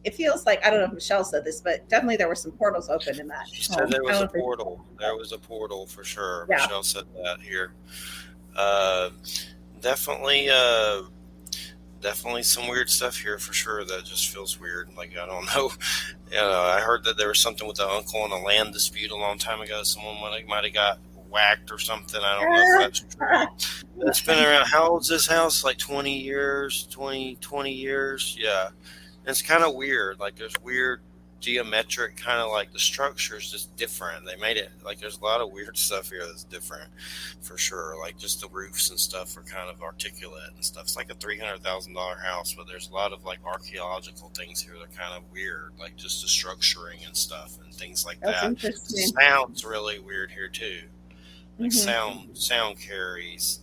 it feels like, I don't know if Michelle said this, but definitely there were some portals open in that She said home. there I was don't a know if portal. There was a portal for sure. yeah. Michelle said that here. Uh, definitely, definitely some weird stuff here for sure. That just feels weird. Like, I don't know. I heard that there was something with the uncle in a land dispute a long time ago. Someone might have got whacked or something. I don't know if that's true. It's been around. How old's this house? Like 20 years, 20 years. Yeah. And it's kind of weird. Like, there's weird geometric, kind of like the structure is just different. They made it like there's a lot of weird stuff here that's different for sure. Like just the roofs and stuff are kind of articulate and stuff. It's like a $300,000 house, but there's a lot of like archaeological things here that are kind of weird, like just the structuring and stuff and things like That's that. interesting. Sounds really weird here too, like sound carries.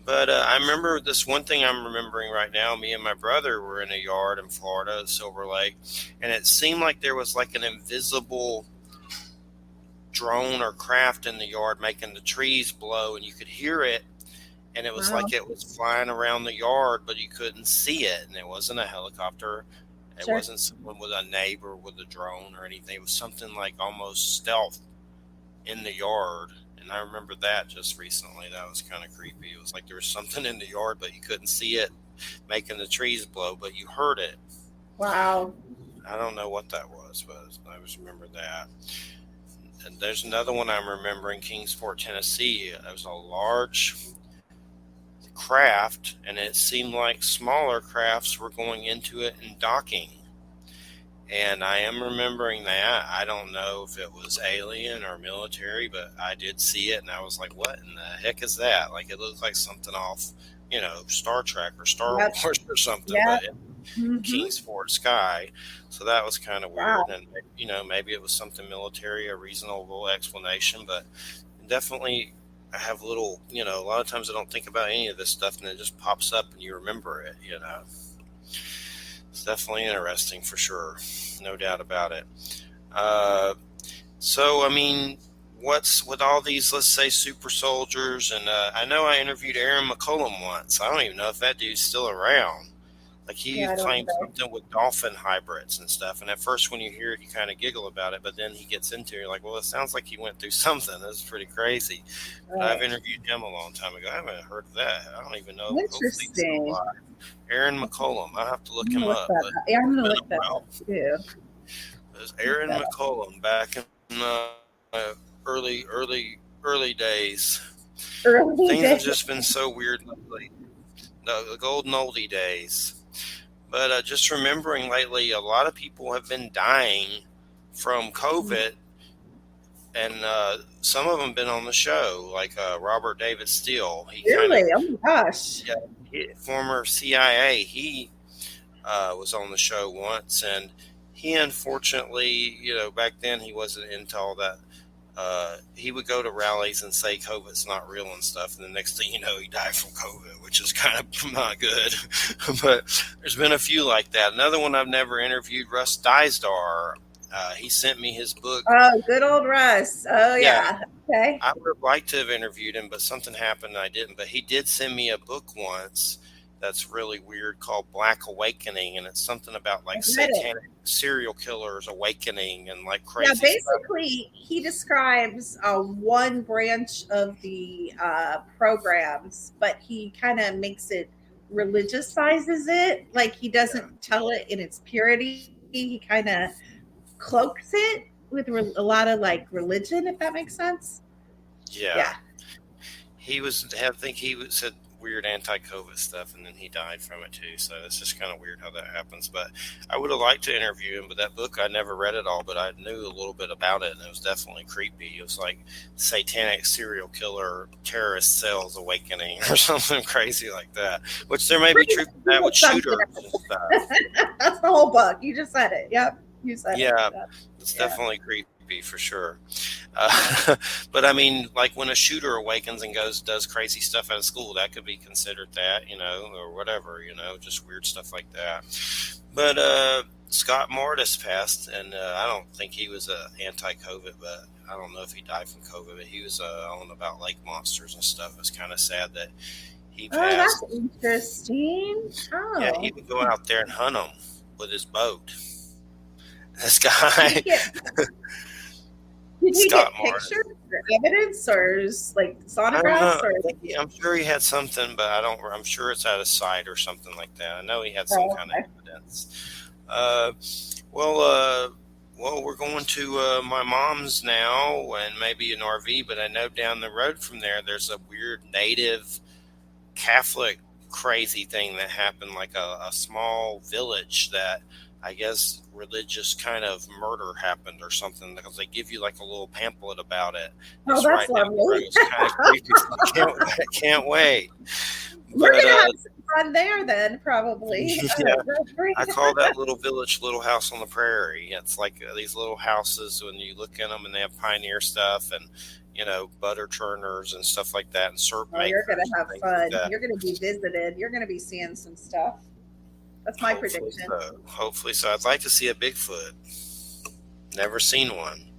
But I remember this one thing I'm remembering right now. Me and my brother were in a yard in Florida, Silver Lake, and it seemed like there was like an invisible drone or craft in the yard making the trees blow, and you could hear it. And it was Wow. like it was flying around the yard, but you couldn't see it. And it wasn't a helicopter. It Sure. wasn't someone with a neighbor with a drone or anything. It was something like almost stealth in the yard. And I remember that just recently. That was kind of creepy. It was like there was something in the yard, but you couldn't see it making the trees blow, but you heard it. Wow. I don't know what that was, but I just remember that. And there's another one I'm remembering, Kingsport, Tennessee. It was a large craft, and it seemed like smaller crafts were going into it and docking. And I am remembering that. I don't know if it was alien or military, but I did see it, and I was like, "What in the heck is that?" Like it looked like something off, Star Trek or Star Yep. Wars or something, Yep. but in Mhm. Kingsport sky. So that was kind of weird, Wow. and maybe it was something military, a reasonable explanation, but definitely. I have a lot of times I don't think about any of this stuff, and it just pops up and you remember it. It's definitely interesting for sure. No doubt about it. Uh, so, I mean, what's with all these, let's say, super soldiers? And I know I interviewed Aaron McCullum once. I don't even know if that dude's still around. Like, he Yeah, I don't claimed either. something with dolphin hybrids and stuff. And at first, when you hear it, you kind of giggle about it. But then he gets into it, you're like, well, it sounds like he went through something. That's pretty crazy. But I've Right. interviewed him a long time ago. I haven't heard of that. I don't even know. Hopefully, he's still Interesting. alive. Aaron McCullum. I have to look I'm him gonna look up. that But up. Yeah, I'm it's gonna been look a that while. up too. It was Look Aaron that up. McCullum back in early days. Early Things have days. just been so weird lately. The golden oldie days. But just remembering lately, a lot of people have been dying from COVID, and some of them been on the show, like Robert David Steele. He kind of, Really? Oh my gosh. former CIA, he was on the show once, and he unfortunately, back then he wasn't into all that. He would go to rallies and say COVID's not real and stuff, and the next thing you know, he died from COVID, which is kind of not good. But there's been a few like that. Another one I've never interviewed, Russ Dysdar. He sent me his book. Oh, good old Russ. Oh Yeah, yeah. Okay. I would have liked to have interviewed him, but something happened and I didn't. But he did send me a book once that's really weird called Black Awakening, and it's something about I like read it. satanic serial killers awakening and like Yeah, crazy stuff. basically, he describes one branch of the programs, but he kind of makes it religiousizes it. Like he Yeah, doesn't tell it in its purity. He kind of cloaks it with a lot of like religion, if that makes sense. yeah. Yeah. I think said weird anti-COVID stuff, and then he died from it too. So it's just kind of weird how that happens. But I would have liked to interview him. But that book, I never read it all, but I knew a little bit about it, and it was definitely creepy. It was like satanic serial killer terrorist cells awakening or something crazy like that. Which there may be truth to that with shooters and stuff. That's the whole book. You just said it. Yep. You said it. Yeah, Yep. it's Yeah. definitely creepy for sure. But I mean, like when a shooter awakens and does crazy stuff out of school, that could be considered that, or whatever, just weird stuff like that. But Scott Mortis passed, and I don't think he was anti-COVID, but I don't know if he died from COVID. But he was on about lake monsters and stuff. It's kind of sad that he Oh, passed. that's interesting. Yeah, Oh. he would go out there and hunt them with his boat. This Did guy, he get, did he Scott get Mortis. pictures or evidence or like I don't know. sonographs or I'm sure he had something, but I don't. I'm sure it's out of sight or something like that. I know he had some oh, kind okay. of evidence. Uh, well, we're going to my mom's now, and maybe an RV. But I know down the road from there, there's a weird native Catholic crazy thing that happened, like a small village that I guess religious kind of murder happened or something, because they give you like a little pamphlet about it. Oh, It's that's right down the road. lovely. It's kind of creepy. So I can't wait. We're But gonna have some fun there then, probably. yeah, That's great. I call that little village Little House on the Prairie. It's like these little houses when you look in them, and they have pioneer stuff and butter churners and stuff like that, and syrup Oh, you're makers gonna and have things like fun. that. You're gonna be visited. You're gonna be seeing some stuff. That's my Hopefully prediction. so. Hopefully so. I'd like to see a Bigfoot. Never seen one,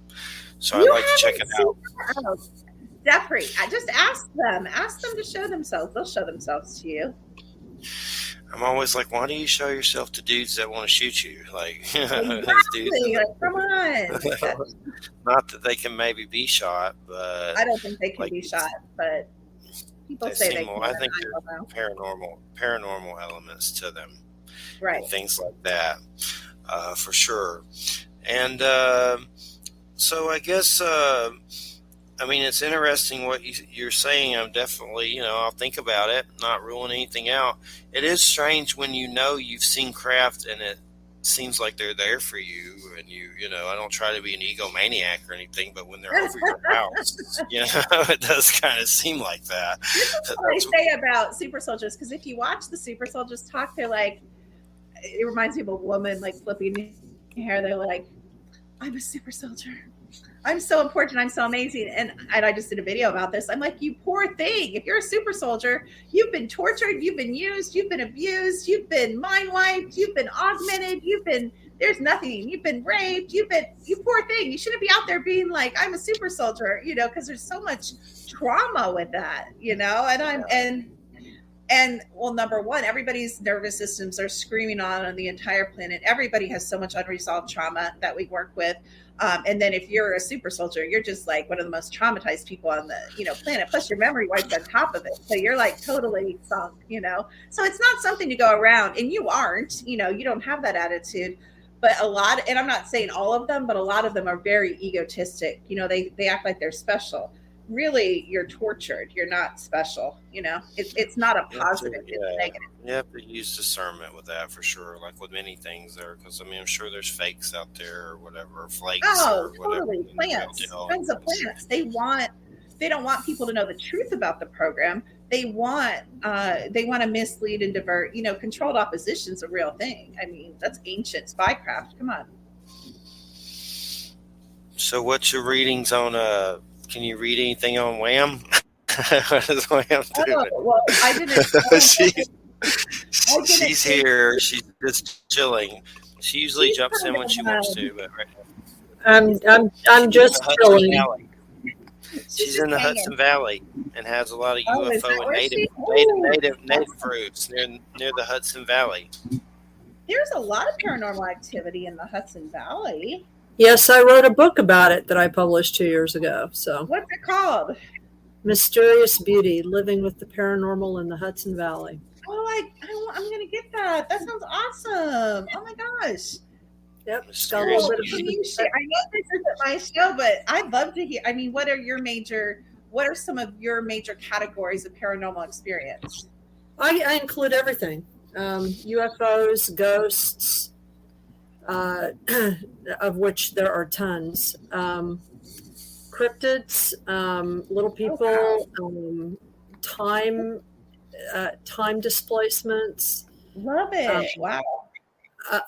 so I'd You like to check haven't it seen out. that? Oh, Jeffrey, I just ask them. Ask them to show themselves. They'll show themselves to you. I'm always like, why do you show yourself to dudes that want to shoot you? Like these dudes in Exactly. Like, come on. the not that they can maybe be shot, but I don't think they can like be shot, but people they say they seem can. more. I think I there's don't know. paranormal elements to them Right. and things like that, for sure. And so I guess I mean, it's interesting what you're saying. I'm definitely, I'll think about it, not ruling anything out. It is strange when you've seen craft and it seems like they're there for you, and I don't try to be an egomaniac or anything, but when they're over your house, it does kind of seem like that. This is what I say about super soldiers, because if you watch the super soldiers talk, they're like, it reminds me of a woman like flipping hair. They're like, I'm a super soldier. I'm so important. I'm so amazing. And I just did a video about this. I'm like, you poor thing. If you're a super soldier, you've been tortured, you've been used, you've been abused, you've been mind wiped, you've been augmented, there's nothing. You've been raped. You poor thing. You shouldn't be out there being like, I'm a super soldier, because there's so much trauma with that, and well, number one, everybody's nervous systems are screaming on the entire planet. Everybody has so much unresolved trauma that we work with. And then if you're a super soldier, you're just like one of the most traumatized people on the planet. Plus your memory wiped on top of it, so you're like totally sunk. So it's not something to go around. And you aren't. You don't have that attitude. But and I'm not saying all of them, but a lot of them are very egotistic. They act like they're special. Really, you're tortured. You're not special. It's not a positive. It's negative. You have to use discernment with that for sure, like with many things there, because I mean, I'm sure there's fakes out there or whatever, flakes or whatever. Totally. Plants, tons of plants. They don't want people to know the truth about the program. They want to mislead and divert. Controlled opposition is a real thing. I mean, that's ancient spycraft. Come on. So, what's your readings on? Can you read anything on Wham? What is Wham doing? Well, I didn't. She's here. She's just chilling. She usually jumps in when she wants to, but right now I'm just chilling. She's in the Hudson Valley and has a lot of UFO and native groups near the Hudson Valley. There's a lot of paranormal activity in the Hudson Valley. Yes, I wrote a book about it that I published 2 years ago. So, what's it called? Mysterious Beauty: Living with the Paranormal in the Hudson Valley. Oh, I'm going to get that. That sounds awesome. Oh my gosh. Yep. Can you share? I know this isn't my show, but I'd love to hear. I mean, what are some of your major categories of paranormal experience? I include everything. UFOs, ghosts, of which there are tons. Cryptids, little people, time displacements. Love it. Wow.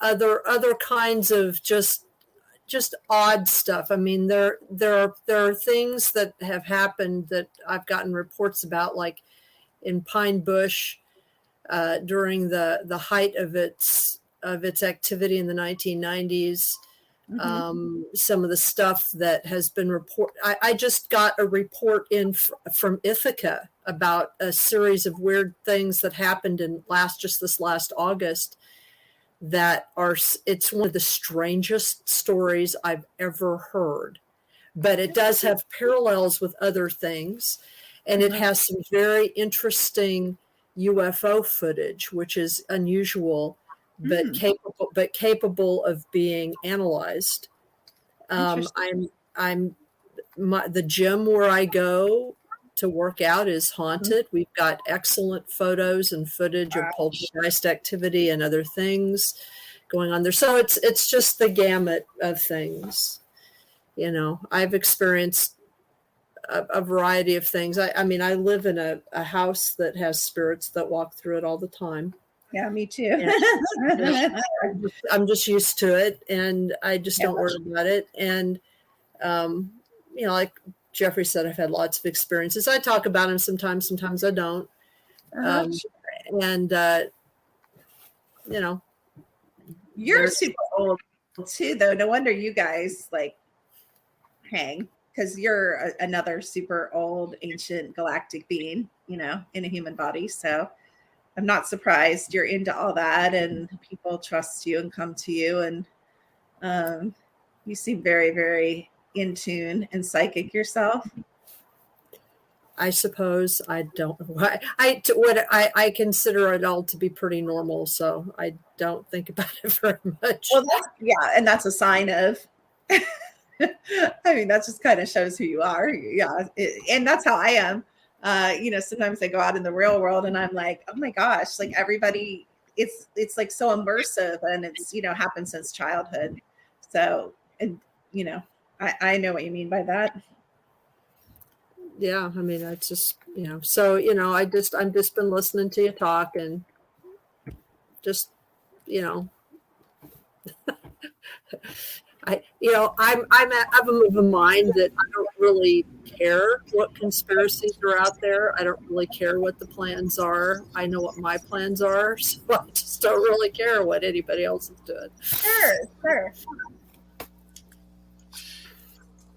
Other kinds of just odd stuff. I mean, there are things that have happened that I've gotten reports about, like in Pine Bush during the height of its activity in the 1990s. Mm-hmm. Some of the stuff that has been reported. I just got a report in from Ithaca about a series of weird things that happened this last August. It's one of the strangest stories I've ever heard, but it does have parallels with other things, and it has some very interesting UFO footage, which is unusual, but capable of being analyzed. The gym where I go to work out is haunted. We've got excellent photos and footage of poltergeist activity and other things. going on there. So it's just the gamut of things. You know, I've experienced a variety of things. I mean, I live in a house that has spirits that walk through it all the time. Yeah, me too. And I'm just used to it, and I just don't worry about it. And you know, like Jeffrey said, I've had lots of experiences. I talk about them sometimes I don't. And you know, you're super old too, though. No wonder you guys like hang, because you're another super old ancient galactic being, you know, in a human body. So I'm not surprised you're into all that, and people trust you and come to you, and you seem very, very in tune and psychic yourself. I suppose. I don't know. I consider it all to be pretty normal, so I don't think about it very much. Well, and that's a sign of. I mean, that just kind of shows who you are. Yeah, and that's how I am. You know, sometimes I go out in the real world and I'm like, oh my gosh, like everybody, it's like so immersive, and it's, you know, happened since childhood. So, and you know, I know what you mean by that. Yeah, I mean, it's just, you know, so, you know, I'm just been listening to you talk, and just, you know, I have a mind that I don't really care what conspiracies are out there. I don't really care what the plans are. I know what my plans are, so I just don't really care what anybody else is doing. Sure.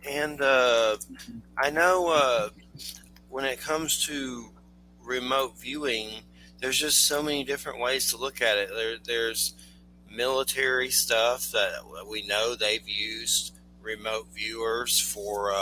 And I know when it comes to remote viewing, there's just so many different ways to look at it. There's military stuff that we know they've used remote viewers for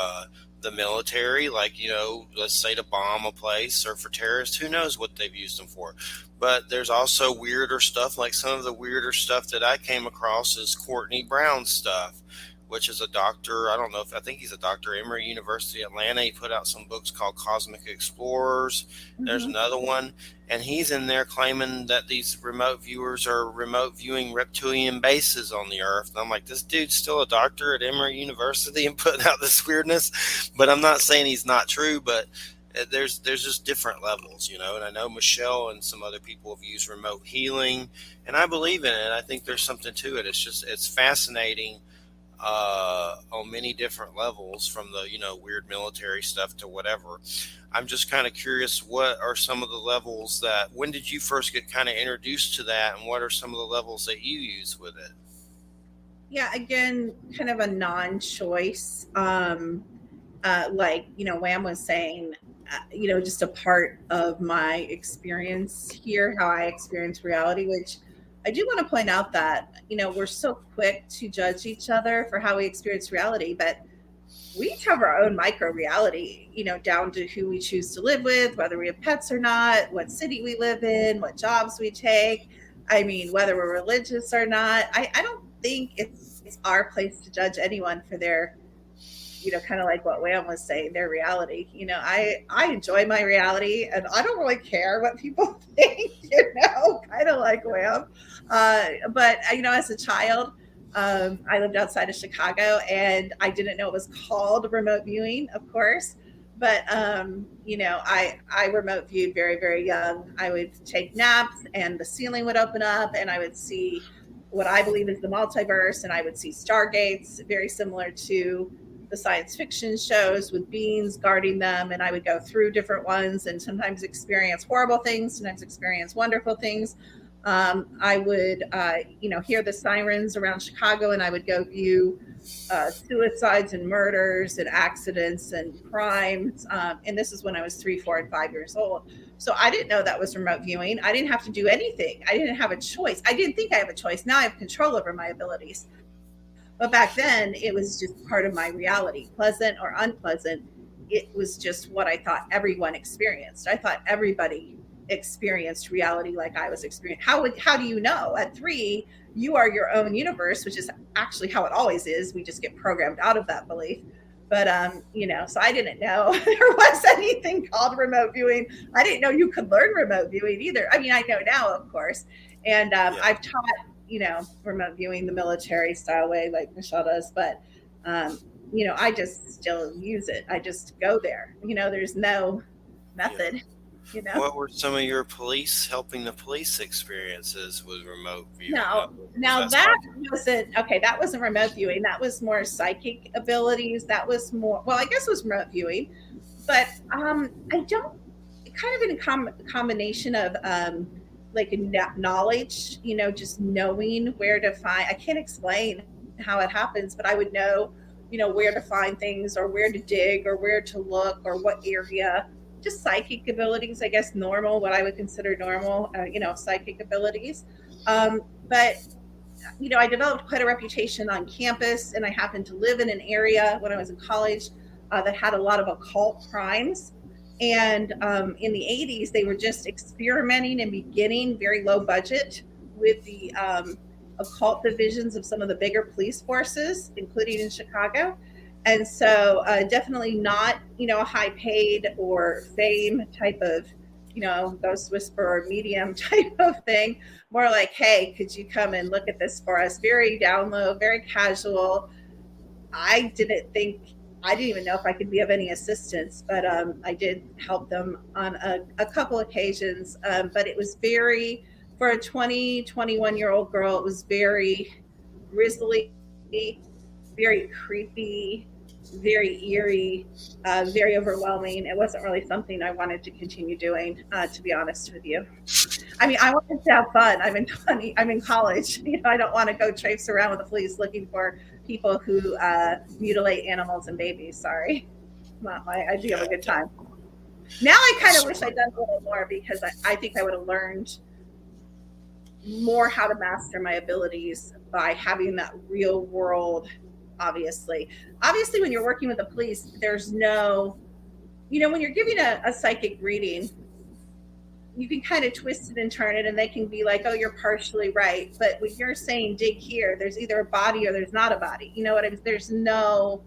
the military, like, you know, let's say to bomb a place, or for terrorists. Who knows what they've used them for? But there's also weirder stuff, like some of the weirder stuff that I came across is Courtney Brown stuff, which is a doctor. I think he's a doctor at Emory University, Atlanta. He put out some books called Cosmic Explorers. Mm-hmm. There's another one, and he's in there claiming that these remote viewers are remote viewing reptilian bases on the Earth. And I'm like, this dude's still a doctor at Emory University and putting out this weirdness. But I'm not saying he's not true, but there's just different levels, you know. And I know Michelle and some other people have used remote healing, and I believe in it. I think there's something to it. It's fascinating on many different levels, from the, you know, weird military stuff to whatever. I'm just kind of curious, what are some of the levels when did you first get kind of introduced to that, and what are some of the levels that you use with it? Yeah, again, kind of a non-choice. Like, you know, Wham was saying, you know, just a part of my experience here, how I experience reality, which I do want to point out that, you know, we're so quick to judge each other for how we experience reality, but we each have our own micro reality, you know, down to who we choose to live with, whether we have pets or not, what city we live in, what jobs we take. I mean, whether we're religious or not. I don't think it's our place to judge anyone for their, you know, kind of like what Wham was saying, their reality. You know, I enjoy my reality, and I don't really care what people think, you know, kind of like Wham. But, you know, as a child, I lived outside of Chicago, and I didn't know it was called remote viewing, of course. But, you know, I remote viewed very, very young. I would take naps, and the ceiling would open up, and I would see what I believe is the multiverse, and I would see stargates, very similar to the science fiction shows, with beings guarding them. And I would go through different ones and sometimes experience horrible things, sometimes experience wonderful things. I would, you know, hear the sirens around Chicago, and I would go view suicides and murders and accidents and crimes. And this is when I was 3, 4, and 5 years old. So I didn't know that was remote viewing. I didn't have to do anything. I didn't have a choice. I didn't think I have a choice. Now I have control over my abilities. But back then, it was just part of my reality, pleasant or unpleasant. It was just what I thought everyone experienced. I thought everybody experienced reality like I was experiencing. How do you know? At 3, you are your own universe, which is actually how it always is. We just get programmed out of that belief. But, you know, so I didn't know there was anything called remote viewing. I didn't know you could learn remote viewing either. I mean, I know now, of course. And I've taught remote viewing the military style way like Michelle does, but I just still use it. I just go there. There's no method. What were some of your helping the police experiences with remote viewing? Now that wasn't okay. That wasn't remote viewing. That was more psychic abilities. That was more, well, I guess it was remote viewing, but I don't, kind of in a combination of like knowledge, just knowing where to find. I can't explain how it happens, but I would know, where to find things or where to dig or where to look or what area. Just psychic abilities, I guess, what I would consider normal, psychic abilities. But I developed quite a reputation on campus, and I happened to live in an area when I was in college that had a lot of occult crimes. And in the 80s, they were just experimenting and beginning very low budget with the occult divisions of some of the bigger police forces, including in Chicago. And so definitely not, a high paid or fame type of, ghost whisperer medium type of thing. More like, hey, could you come and look at this for us? Very down low, very casual. I didn't even know if I could be of any assistance, but I did help them on a couple occasions. But it was for a 21-year-old girl, it was very grisly, very creepy, very eerie, very overwhelming. It wasn't really something I wanted to continue doing, to be honest with you. I mean, I wanted to have fun. I'm in college. I don't want to go traipse around with the police looking for people who mutilate animals and babies. Sorry. Not my idea of a good time. Now I kind of wish I'd done a little more, because I think I would have learned more how to master my abilities by having that real world. Obviously, when you're working with the police, there's no, when you're giving a psychic reading, you can kind of twist it and turn it, and they can be like, oh, you're partially right. But when you're saying dig here, there's either a body or there's not a body. You know what I mean? There's no,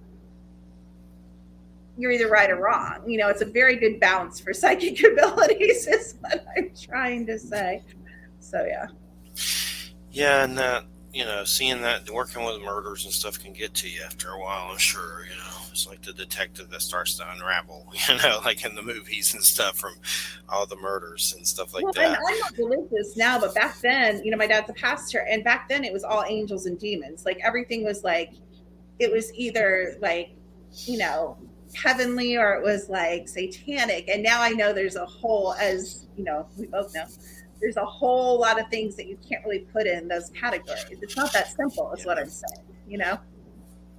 you're either right or wrong. It's a very good balance for psychic abilities is what I'm trying to say. So, yeah. Yeah, and that, seeing that, working with murders and stuff can get to you after a while, I'm sure, It's like the detective that starts to unravel, like in the movies and stuff from all the murders and stuff like that. And I'm not religious now, but back then, my dad's a pastor, and back then it was all angels and demons. Like everything was like, it was either like, heavenly or it was like satanic. And now I know there's a whole, as we both know, there's a whole lot of things that you can't really put in those categories. It's not that simple, is what I'm saying,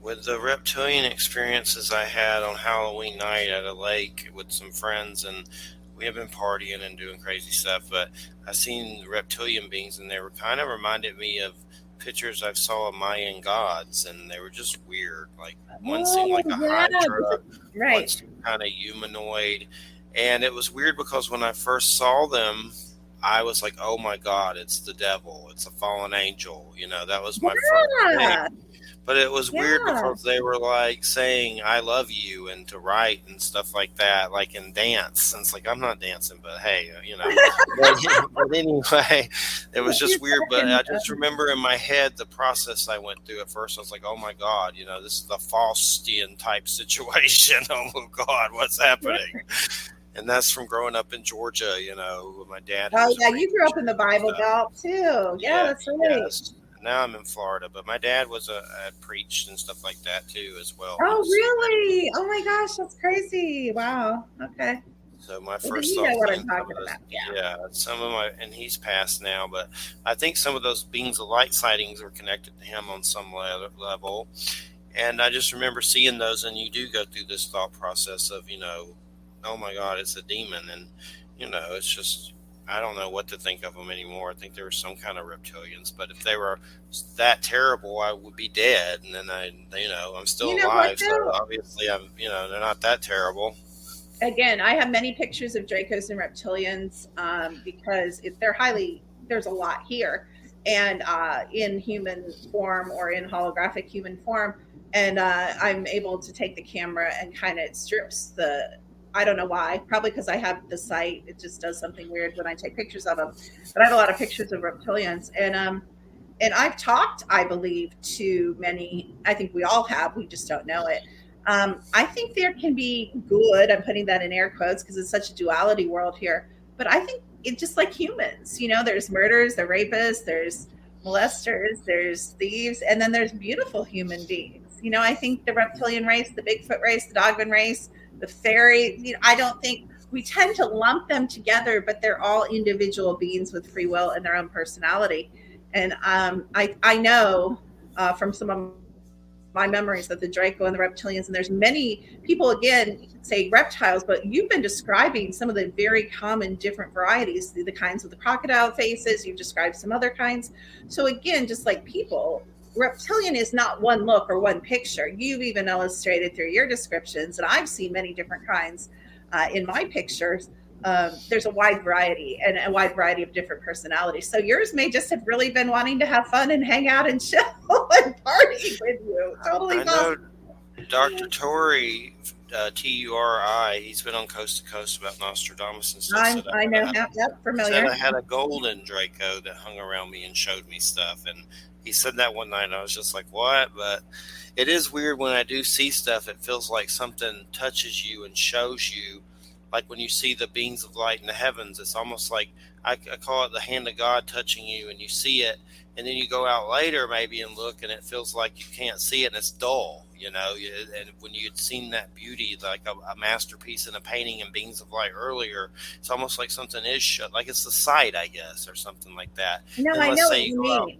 With the reptilian experiences I had on Halloween night at a lake with some friends, and we have been partying and doing crazy stuff, but I seen reptilian beings, and they were kind of reminded me of pictures I saw of Mayan gods, and they were just weird. Like one seemed like a hydra, one seemed kind of humanoid, and it was weird because when I first saw them, I was like, oh my God, it's the devil. It's a fallen angel. That was my first thing. But it was weird because they were like saying, I love you, and to write and stuff like that, like in dance. And it's like, I'm not dancing, but hey, but anyway, it was just weird. But I just remember in my head the process I went through at first. I was like, oh my God, this is the Faustian type situation. Oh God, what's happening? And that's from growing up in Georgia, with my dad. Oh, yeah, you grew up in the Bible Belt, too. Yeah, that's right. Yes. Now I'm in Florida, but my dad had preached and stuff like that, too, as well. Oh, really? Oh, my gosh, that's crazy. Wow. Okay. So my first thought, what I'm talking about. Yeah, some of and he's passed now, but I think some of those beings of light sightings were connected to him on some level. And I just remember seeing those, and you do go through this thought process of, oh my God, it's a demon. And, it's just, I don't know what to think of them anymore. I think there were some kind of reptilians, but if they were that terrible, I would be dead. And then I'm still alive. So obviously they're not that terrible. Again, I have many pictures of Dracos and reptilians because there's a lot here, and in human form or in holographic human form. And I'm able to take the camera and kind of strips I don't know why, probably because I have the sight. It just does something weird when I take pictures of them. But I have a lot of pictures of reptilians. And and I've talked, I believe, to many. I think we all have. We just don't know it. I think there can be good. I'm putting that in air quotes because it's such a duality world here. But I think it's just like humans. There's murders, there's rapists, there's molesters, there's thieves, and then there's beautiful human beings. I think the reptilian race, the Bigfoot race, the Dogman race, the fairy. I don't think we tend to lump them together, but they're all individual beings with free will and their own personality. And I know from some of my memories of the Draco and the reptilians, and there's many people again say reptiles, but you've been describing some of the very common different varieties, the kinds with the crocodile faces. You've described some other kinds. So again, just like people, reptilian is not one look or one picture. You've even illustrated through your descriptions, and I've seen many different kinds in my pictures. There's a wide variety and a wide variety of different personalities. So yours may just have really been wanting to have fun and hang out and chill and party with you. Totally I know Dr. Torrey, Turi, he's been on Coast to Coast about Nostradamus and stuff. I know him. Yep, familiar. Said I had a golden Draco that hung around me and showed me stuff. And he said that one night, and I was just like, what? But it is weird when I do see stuff, it feels like something touches you and shows you. Like when you see the beings of light in the heavens, it's almost like I call it the hand of God touching you, and you see it, and then you go out later maybe and look, and it feels like you can't see it, and it's dull, and when you had seen that beauty, like a masterpiece in a painting and beings of light earlier, it's almost like something is shut, like it's the sight, I guess, or something like that. No, and I let's know say what you you go mean.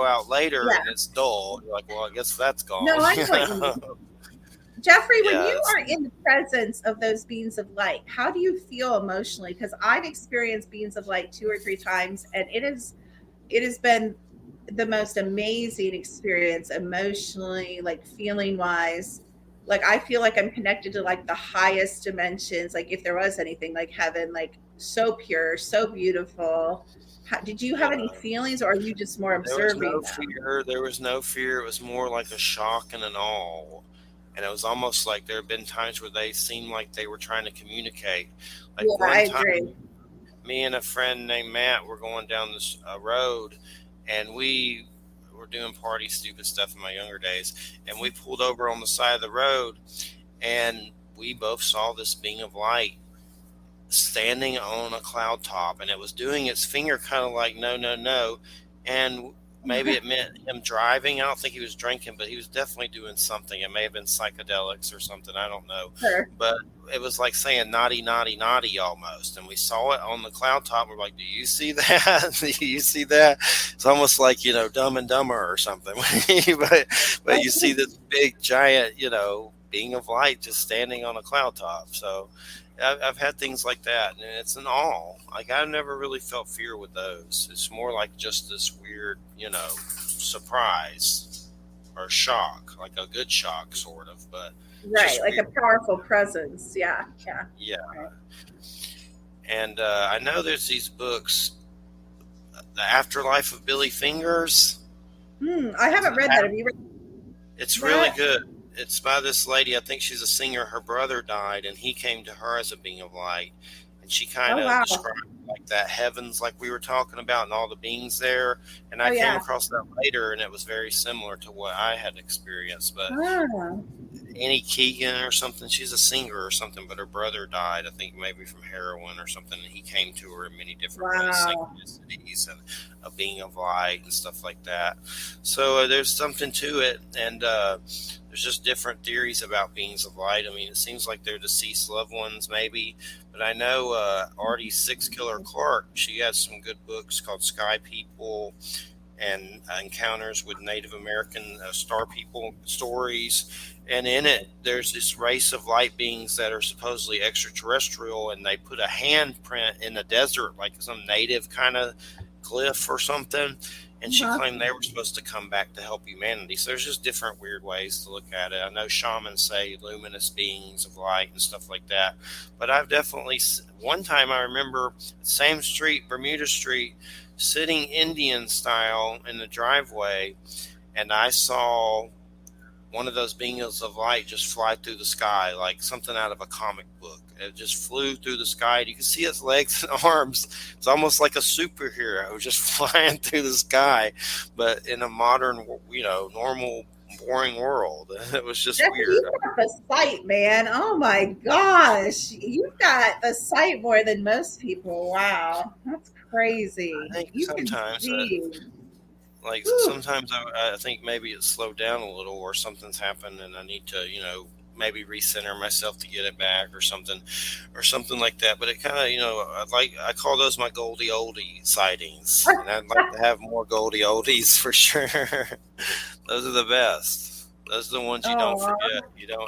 out later Yeah. and it's dull. You're like, well, I guess that's gone. No, I know what you mean. Jeffrey, when you Yes. are in the presence of those beings of light, how do you feel emotionally? Because I've experienced beings of light 2 or 3 times, and it has been the most amazing experience emotionally, like feeling wise. Like I feel like I'm connected to like the highest dimensions, like if there was anything like heaven, like so pure, so beautiful. Did you have any feelings, or are you just more There was observing no them? fear. There was no fear. It was more like a shock and an awe. And it was almost like there have been times where they seemed like they were trying to communicate. Like Yeah, I one time, agree. me and a friend named Matt were going down this road, and we were doing party stupid stuff in my younger days. And we pulled over on the side of the road, and we both saw this being of light standing on a cloud top, and it was doing its finger kind of like no, no, no. And maybe it meant him driving. I don't think he was drinking, but he was definitely doing something. It may have been psychedelics or something. I don't know. Sure. But it was like saying naughty, naughty, naughty almost. And we saw it on the cloud top. We're like, do you see that? Do you see that? It's almost like, Dumb and Dumber or something. but you see this big, giant, being of light just standing on a cloud top. So I've had things like that, and it's an awe. Like I've never really felt fear with those. It's more like just this weird, surprise or shock, like a good shock, sort of. But Right, like weird. a powerful presence. Yeah, yeah. Yeah. Right. And I know there's these books, The Afterlife of Billy Fingers. I haven't read that. Have you read It's that? really good. It's by this lady. I think she's a singer. Her brother died, and he came to her as a being of light. And she kind Oh, of wow. described like that heavens, like we were talking about, and all the beings there. And I Oh, came yeah. across that later, and it was very similar to what I had experienced. But Oh, Annie Keegan or something, she's a singer or something, but her brother died, I think maybe from heroin or something. And he came to her in many different ways, wow. synchronicities and a being of light and stuff like that. So there's something to it. And there's just different theories about beings of light. I mean, it seems like they're deceased loved ones, maybe. But I know Artie Six Killer Clark, she has some good books called Sky People and Encounters with Native American Star People stories. And in it, there's this race of light beings that are supposedly extraterrestrial, and they put a handprint in the desert, like some native kind of glyph or something. And she Uh-huh. claimed they were supposed to come back to help humanity. So there's just different weird ways to look at it. I know shamans say luminous beings of light and stuff like that. But I've definitely, one time I remember, same street, Bermuda Street, sitting Indian style in the driveway, and I saw one of those beings of light just fly through the sky like something out of a comic book. It just flew through the sky. You can see its legs and arms. It's almost like a superhero just flying through the sky, but in a modern, normal, boring world. It was just Jeff, weird. you got the sight, man. Oh my gosh. You got the sight more than most people. Wow. That's I crazy. think You can sometimes, see. Whew. sometimes I think maybe it's slowed down a little, or something's happened, and I need to, maybe recenter myself to get it back, or something like that. But it kind of, I call those my Goldie Oldie sightings, and I'd like to have more Goldie Oldies for sure. Those are the best. Those are the ones you don't Oh, forget.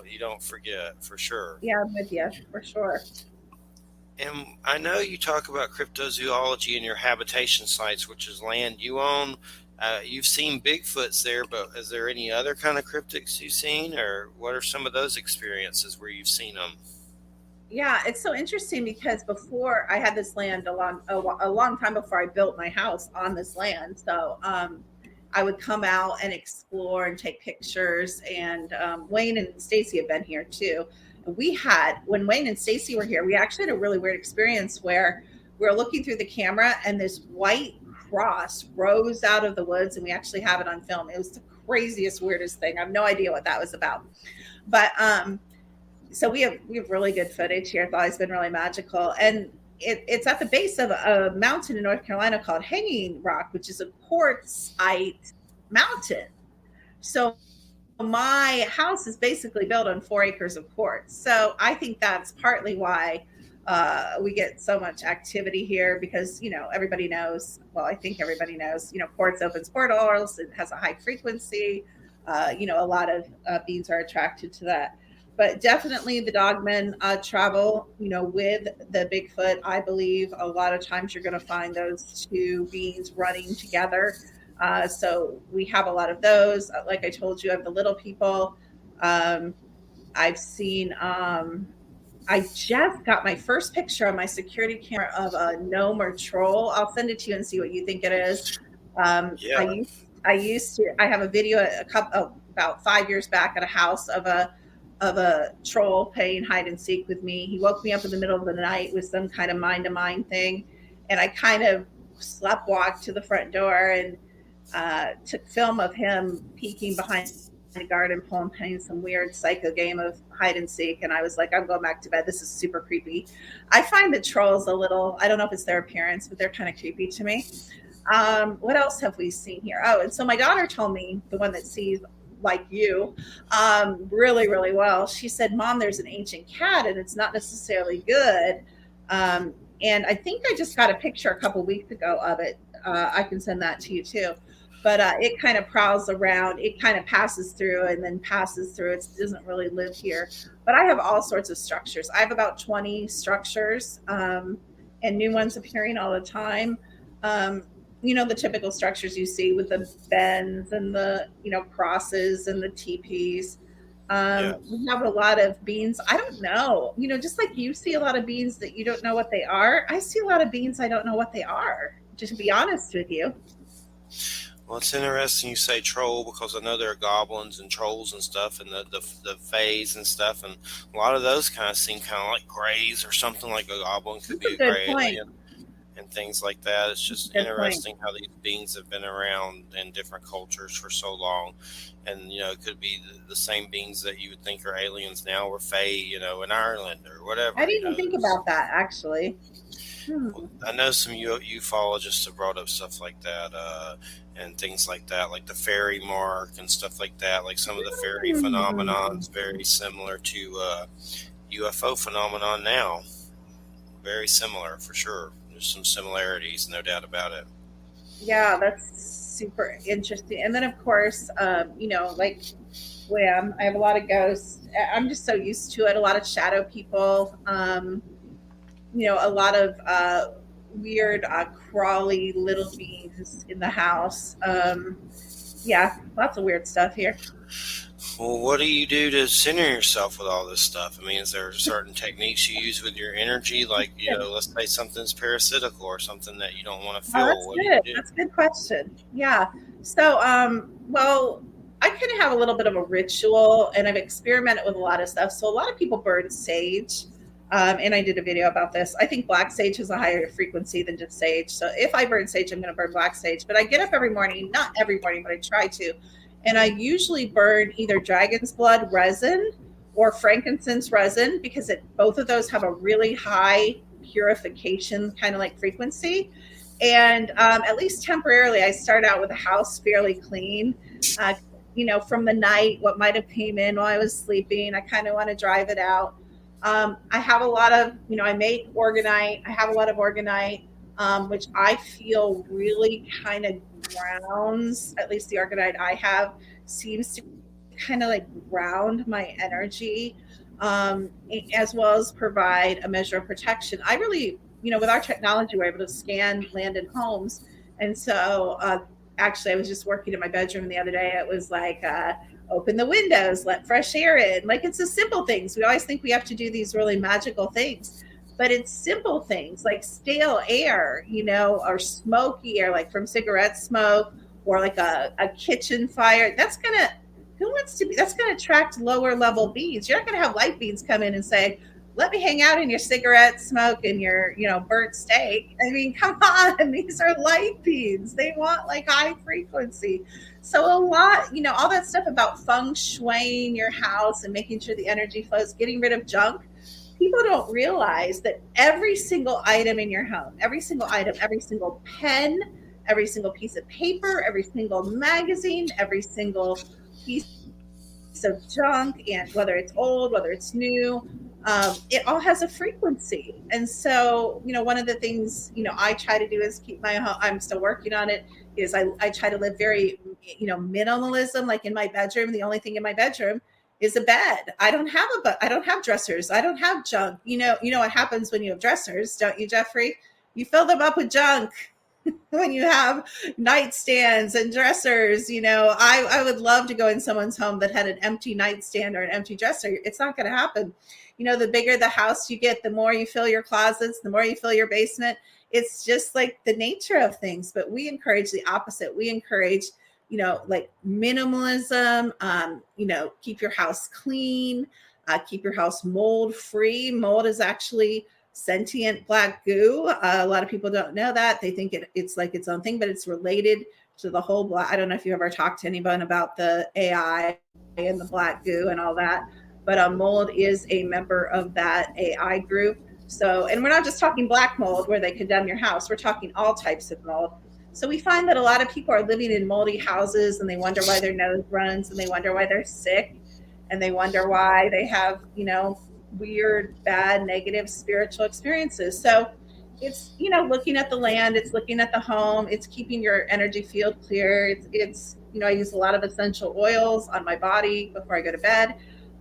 You don't forget for sure. yeah, I'm with you for sure. And I know you talk about cryptozoology in your habitation sites, which is land you own. You've seen Bigfoots there, but is there any other kind of cryptids you've seen, or what are some of those experiences where you've seen them? Yeah, it's so interesting because before I had this land a long time before I built my house on this land. So I would come out and explore and take pictures. And Wayne and Stacy have been here too. We had when Wayne and Stacy were here, we actually had a really weird experience where we were looking through the camera and this white cross rose out of the woods, and we actually have it on film. It was the craziest, weirdest thing. I have no idea what that was about, but so we have really good footage here. It's always been really magical, and it's at the base of a mountain in North Carolina called Hanging Rock, which is a quartzite mountain. So my house is basically built on 4 acres of quartz. So I think that's partly why we get so much activity here because everybody knows. Well, I think everybody knows. Quartz opens portals. It has a high frequency. A lot of beings are attracted to that. But definitely the dogmen travel, with the Bigfoot. I believe a lot of times you're going to find those two beings running together. So we have a lot of those. Like I told you, I have the little people. I've seen. I just got my first picture on my security camera of a gnome or troll. I'll send it to you and see what you think it is. Um, I Yeah, used I used to. I have a video about 5 years back at a house of a troll playing hide and seek with me. He woke me up in the middle of the night with some kind of mind to mind thing, and I kind of sleptwalked to the front door and took film of him peeking behind the garden pole and playing some weird psycho game of hide and seek. And I was like, I'm going back to bed. This is super creepy. I find the trolls a little. I don't know if it's their appearance, but they're kind of creepy to me. What else have we seen here? Oh, and so my daughter told me, the one that sees like you, really, really well. She said, Mom, there's an ancient cat and it's not necessarily good. And I think I just got a picture a couple weeks ago of it. I can send that to you too. But it kind of prowls around. It kind of passes through and then passes through. It doesn't really live here. But I have all sorts of structures. I have about 20 structures, and new ones appearing all the time. Um, the typical structures you see with the bends and the crosses and the teepees. yeah. We have a lot of beans. I don't know. Just like you see a lot of beans that you don't know what they are. I see a lot of beans I don't know what they are. Just to be honest with you. Well, it's interesting you say troll because I know there are goblins and trolls and stuff, and the fays and stuff, and a lot of those kind of seem kind of like grays or something. Like a goblin could That's be a a good gray point. alien and things like that. It's just Good point. interesting how these beings have been around in different cultures for so long, and it could be the same beings that you would think are aliens now or fae, in Ireland or I whatever. didn't even think about that actually. Hmm. I know some ufologists have brought up stuff like that, and things like that, like the fairy mark and stuff like that. Like some of the fairy Hmm. phenomenons very similar to UFO phenomenon now. Very similar for sure. There's some similarities, no doubt about it. Yeah, that's super interesting. And then of course, like Wham, I have a lot of ghosts. I'm just so used to it. A lot of shadow people. A lot of weird crawly little beings in the house. Yeah, lots of weird stuff here. Well, what do you do to center yourself with all this stuff? I mean, is there certain techniques you use with your energy? Like, let's say something's parasitical or something that you don't want to Oh, feel. that's What do you good. do? That's a good question. Yeah. So, well, I kind of have a little bit of a ritual, and I've experimented with a lot of stuff. So a lot of people burn sage. And I did a video about this. I think black sage has a higher frequency than just sage. So if I burn sage, I'm going to burn black sage. But I get up every morning, not every morning, but I try to. And I usually burn either dragon's blood resin or frankincense resin because both of those have a really high purification kind of like frequency. And at least temporarily, I start out with a house fairly clean. Uh, from the night, what might have came in while I was sleeping, I kind of want to drive it out. I have a lot of, I make organite. I have a lot of organite, which I feel really kind of grounds, at least the organite I have seems to kind of like ground my energy, as well as provide a measure of protection. I really, with our technology, we're able to scan land and homes. And so actually, I was just working in my bedroom the other day. It was like, open the windows, let fresh air in. Like, it's the simple things. We always think we have to do these really magical things, but it's simple things like stale air, or smoky air, like from cigarette smoke or like a kitchen fire. That's going to attract lower level beings. You're not going to have light beings come in and say, let me hang out in your cigarette smoke and your, burnt steak. I mean, come on, these are light beings. They want like high frequency. So a lot, all that stuff about feng shuiing your house and making sure the energy flows, getting rid of junk. People don't realize that every single item in your home, every single item, every single pen, every single piece of paper, every single magazine, every single piece of junk, and whether it's old, whether it's new, it all has a frequency. And so, one of the things, I try to do is keep my home, I'm still working on it, is I try to live very, minimalism. Like in my bedroom, the only thing in my bedroom is a bed. I don't have dressers. I don't have junk. You know what happens when you have dressers, don't you, Jeffrey? You fill them up with junk. When you have nightstands and dressers, I would love to go in someone's home that had an empty nightstand or an empty dresser. It's not going to happen. The bigger the house you get, the more you fill your closets, the more you fill your basement. It's just like the nature of things. But we encourage the opposite. We encourage, like minimalism, keep your house clean, keep your house mold free. Mold is actually sentient black goo. A lot of people don't know that. They think it's like its own thing, but it's related to the whole black. I don't know if you ever talked to anyone about the AI and the black goo and all that, but mold is a member of that AI group. So, and we're not just talking black mold where they condemn your house. We're talking all types of mold. So we find that a lot of people are living in moldy houses and they wonder why their nose runs and they wonder why they're sick and they wonder why they have, weird, bad, negative spiritual experiences. So it's, looking at the land, it's looking at the home, it's keeping your energy field clear. It's I use a lot of essential oils on my body before I go to bed.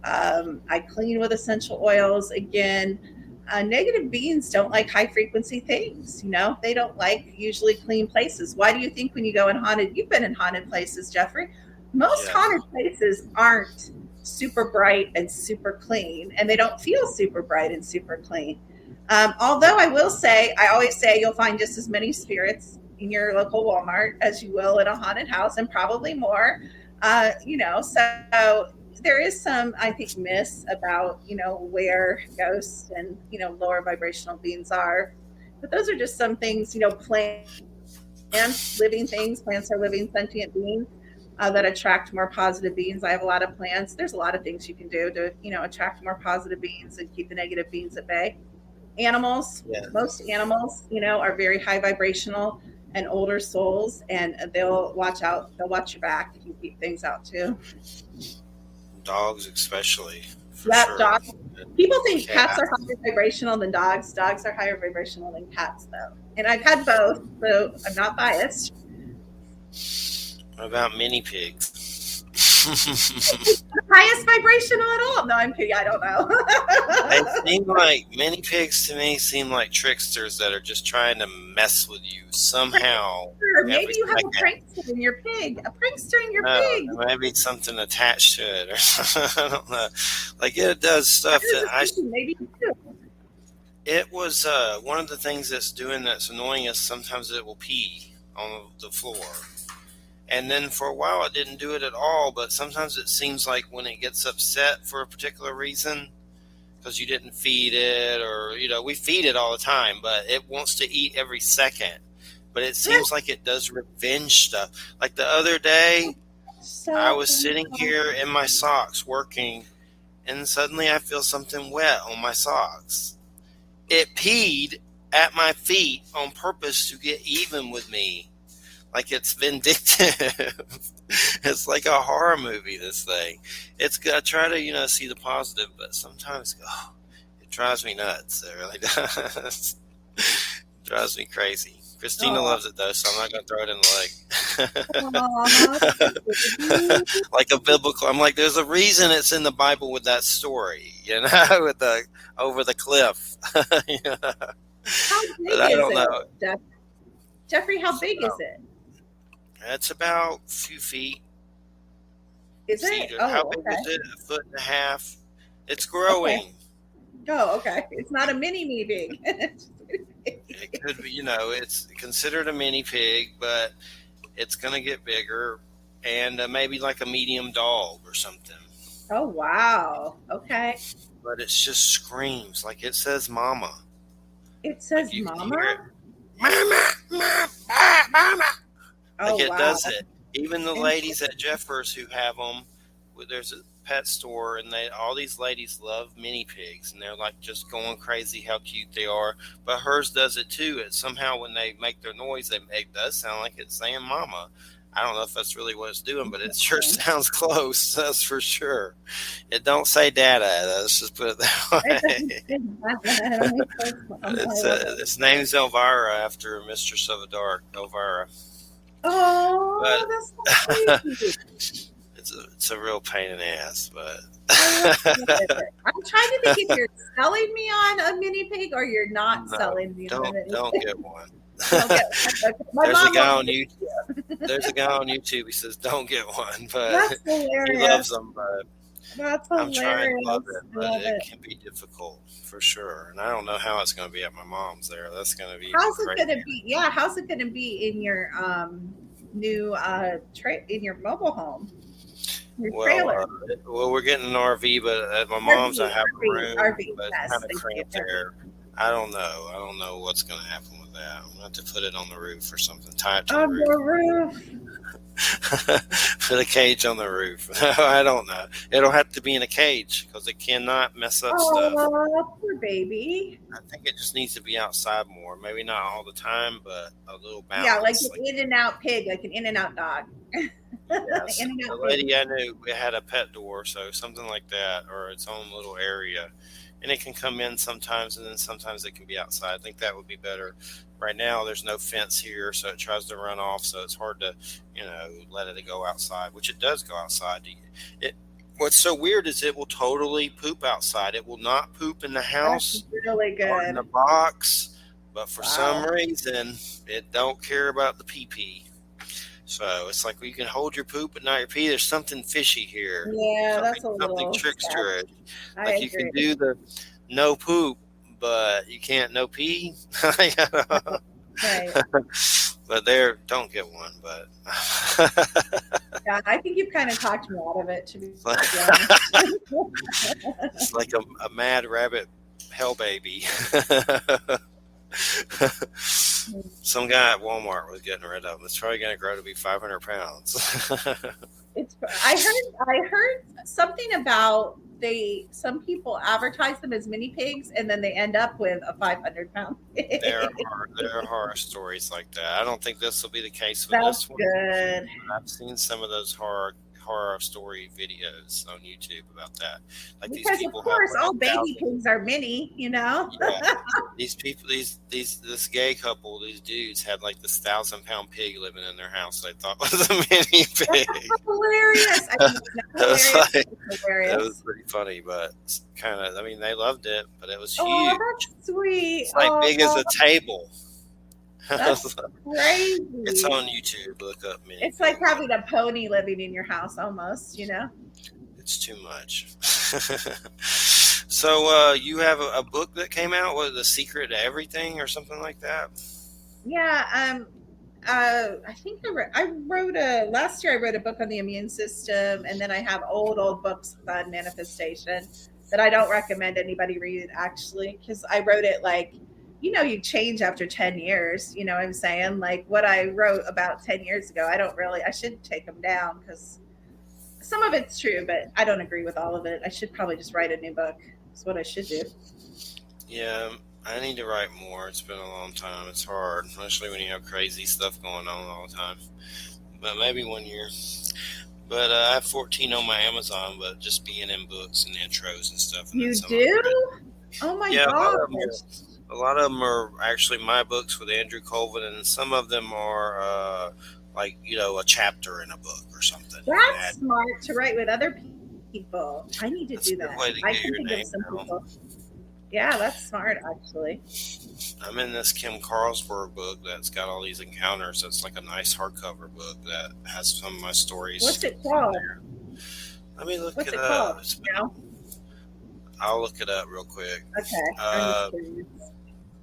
I clean with essential oils. Again, negative beings don't like high frequency things. They don't like usually clean places. Why do you think when you go in you've been in haunted places, Jeffrey? Most haunted places aren't super bright and super clean, and they don't feel super bright and super clean. Although I always say you'll find just as many spirits in your local Walmart as you will in a haunted house, and probably more. So there is some, I think, myths about, where ghosts and, lower vibrational beings are. But those are just some things, plants, living things. Plants are living sentient beings. That attract more positive beings. I have a lot of plants. There's a lot of things you can do to, attract more positive beings and keep the negative beings at bay. Animals, most animals, are very high vibrational and older souls, and they'll watch your back if you keep things out too. Dogs, especially. Sure. Dogs. People think cats are higher vibrational than dogs. Dogs are higher vibrational than cats, though. And I've had both, so I'm not biased. What about mini pigs? Highest vibrational at all? No, I'm kidding. I don't know. They seem like mini pigs to me seem like tricksters that are just trying to mess with you somehow. Maybe you have a prankster in your pig. A prankster in your pig. Maybe something attached to it, or I don't know. Like it does stuff that I. Maybe you do. It was one of the things that's annoying us. Sometimes it will pee on the floor. And then for a while, it didn't do it at all. But sometimes it seems like when it gets upset for a particular reason, because you didn't feed it, or we feed it all the time, but it wants to eat every second. But it seems like it does revenge stuff. Like the other day, I So was sitting here in my socks working, and suddenly I feel something wet on my socks. It peed at my feet on purpose to get even with me. Like it's vindictive. It's like a horror movie, this thing. I try to, see the positive, but sometimes, it drives me nuts. It really does. It drives me crazy. Christina loves it, though, so I'm not going to throw it in the lake. Like a biblical. I'm like, there's a reason it's in the Bible with that story, with the over the cliff. How big But I is don't it, know. Jeffrey? How big is it? It's about a few feet. Is it? Oh, How big okay. is it? 1.5 feet. It's growing. Okay. Oh, okay. It's not a mini pig. It could be, it's considered a mini pig, but it's going to get bigger, and maybe like a medium dog or something. Oh, wow. Okay. But it just screams like it says "mama." It says Like you can mama? hear it. Mama, mama, mama. Oh, Like it wow. does it. Even the ladies at Jeffers who have them, there's a pet store, and all these ladies love mini pigs, and they're like just going crazy how cute they are. But hers does it too. It somehow when they make their noise, it does sound like it's saying "mama." I don't know if that's really what it's doing, but it sure sounds close. That's for sure. It don't say "dada." Let's just put it that way. Its name's Elvira, after Mistress of the Dark, Elvira. Oh, that's so sweet. It's a real pain in the ass, but I'm trying to think if you're selling me on a mini pig or you're not selling me on a mini pig. Don't get one. Okay. There's a guy on YouTube. There's a guy on YouTube. He says, "Don't get one," but he loves them. But that's I'm trying to love it, but it can be difficult for sure. And I don't know how it's going to be at my mom's there. That's going to be. How's it going to be? Yeah, how's it going to be in your new in your mobile home? Your trailer. Well, we're getting an RV, but at my mom's I have a room, but it's kind of cramped there. I don't know. I don't know what's going to happen with that. I'm going to have to put it on the roof or something. Tie it to the roof. Put a cage on the roof. I don't know. It'll have to be in a cage because it cannot mess up stuff. Oh, poor baby. I think it just needs to be outside more. Maybe not all the time, but a little balance. Yeah, like an in-and-out pig, like an in-and-out dog. Yes. The lady I knew had a pet door, so something like that, or its own little area. And it can come in sometimes, and then sometimes it can be outside. I think that would be better. Right now, there's no fence here, so it tries to run off, so it's hard to, let it go outside, which it does go outside. What's so weird is it will totally poop outside. It will not poop in the house. That's really good. Or in the box, but for some reason, it don't care about the pee-pee. So it's like, well, you can hold your poop but not your pee. There's something fishy here. Yeah, that's a little something trickster. Like you can do the no poop, but you can't no pee. Right. But don't get one. But yeah, I think you've kind of talked me out of it. To be honest, it's like a mad rabbit hell baby. Some guy at Walmart was getting rid of them. It's probably going to grow to be 500 pounds. I heard something about some people advertise them as mini pigs and then they end up with a 500-pound pig. There are horror stories like that. I don't think this will be the case with this one. Good. I've seen some of those horror story videos on YouTube about that. Like because these people of course have all baby pigs are mini, Yeah. These people, this gay couple, these dudes had like this 1,000-pound pig living in their house. They thought was a mini pig. That's hilarious. That was pretty funny, but kind of. I mean, they loved it, but it was huge. Oh, that's sweet. It's like big as a table. That's crazy. It's on YouTube. Look up mini. It's like having a pony living in your house, almost. It's too much. So you have a book that came out with The Secret to Everything or something like that? Yeah. I think last year I wrote a book on the immune system, and then I have old books on manifestation that I don't recommend anybody read actually, because I wrote it like, you change after 10 years. You know what I'm saying? Like what I wrote about 10 years ago, I should take them down because some of it's true, but I don't agree with all of it. I should probably just write a new book. That's what I should do. Yeah, I need to write more. It's been a long time. It's hard, especially when you have crazy stuff going on all the time. But maybe one year. But I have 14 on my Amazon, but just being in books and intros and stuff. And You do? Oh my yeah, gosh. a lot of them are actually my books with Andrew Colvin, and some of them are like, a chapter in a book or something. That's smart to write with other people. I need to do that. I can think of some people. Yeah, that's smart, actually. I'm in this Kim Carlsberg book that's got all these encounters. That's like a nice hardcover book that has some of my stories. What's it called? Let me look What's it it up. called? I'll look it up real quick. Okay.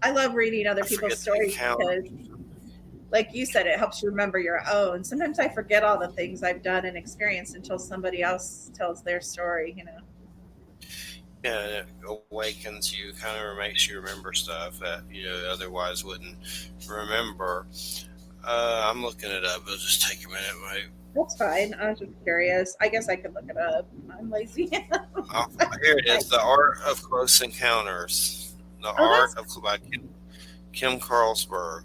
I love reading other people's stories because, like you said, it helps you remember your own. Sometimes I forget all the things I've done and experienced until somebody else tells their story, Yeah, it awakens you, kind of makes you remember stuff that otherwise wouldn't remember. I'm looking it up. It'll just take a minute, right? That's fine. I was just curious. I guess I could look it up. I'm lazy. Here it is: The Art of Close Encounters. By Kim Carlsberg.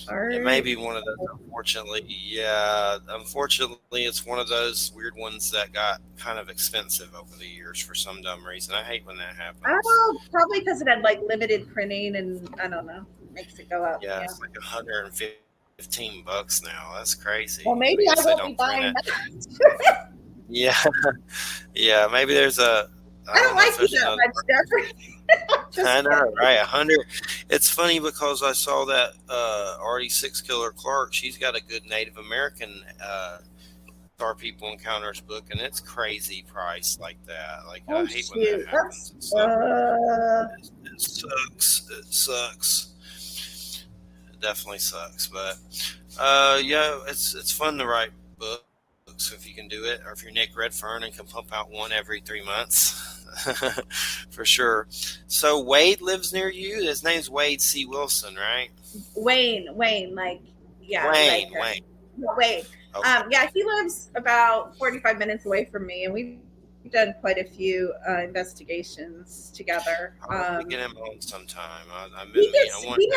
It may be one of those, unfortunately. Yeah, unfortunately, it's one of those weird ones that got kind of expensive over the years for some dumb reason. I hate when that happens. Oh, probably because it had like limited printing, and I don't know, makes it go up. Yeah, it's like $115 now. That's crazy. Well, maybe I won't be buying that. Yeah, yeah. Maybe there's a. I don't like you that much, Jeffrey. I know, right? 100. It's funny because I saw that RD6 Killer Clark. She's got a good Native American Star People Encounters book, and it's crazy price like that. Like I hate when that happens. It sucks. It sucks. It definitely sucks. But yeah, it's fun to write books if you can do it, or if you're Nick Redfern and can pump out one every 3 months. For sure. So Wade lives near you. His name's Wade C. Wilson, right? Wayne, like Wayne. Okay. Yeah, he lives about 45 minutes away from me, and we've done quite a few investigations together. I'll have to get him on sometime. He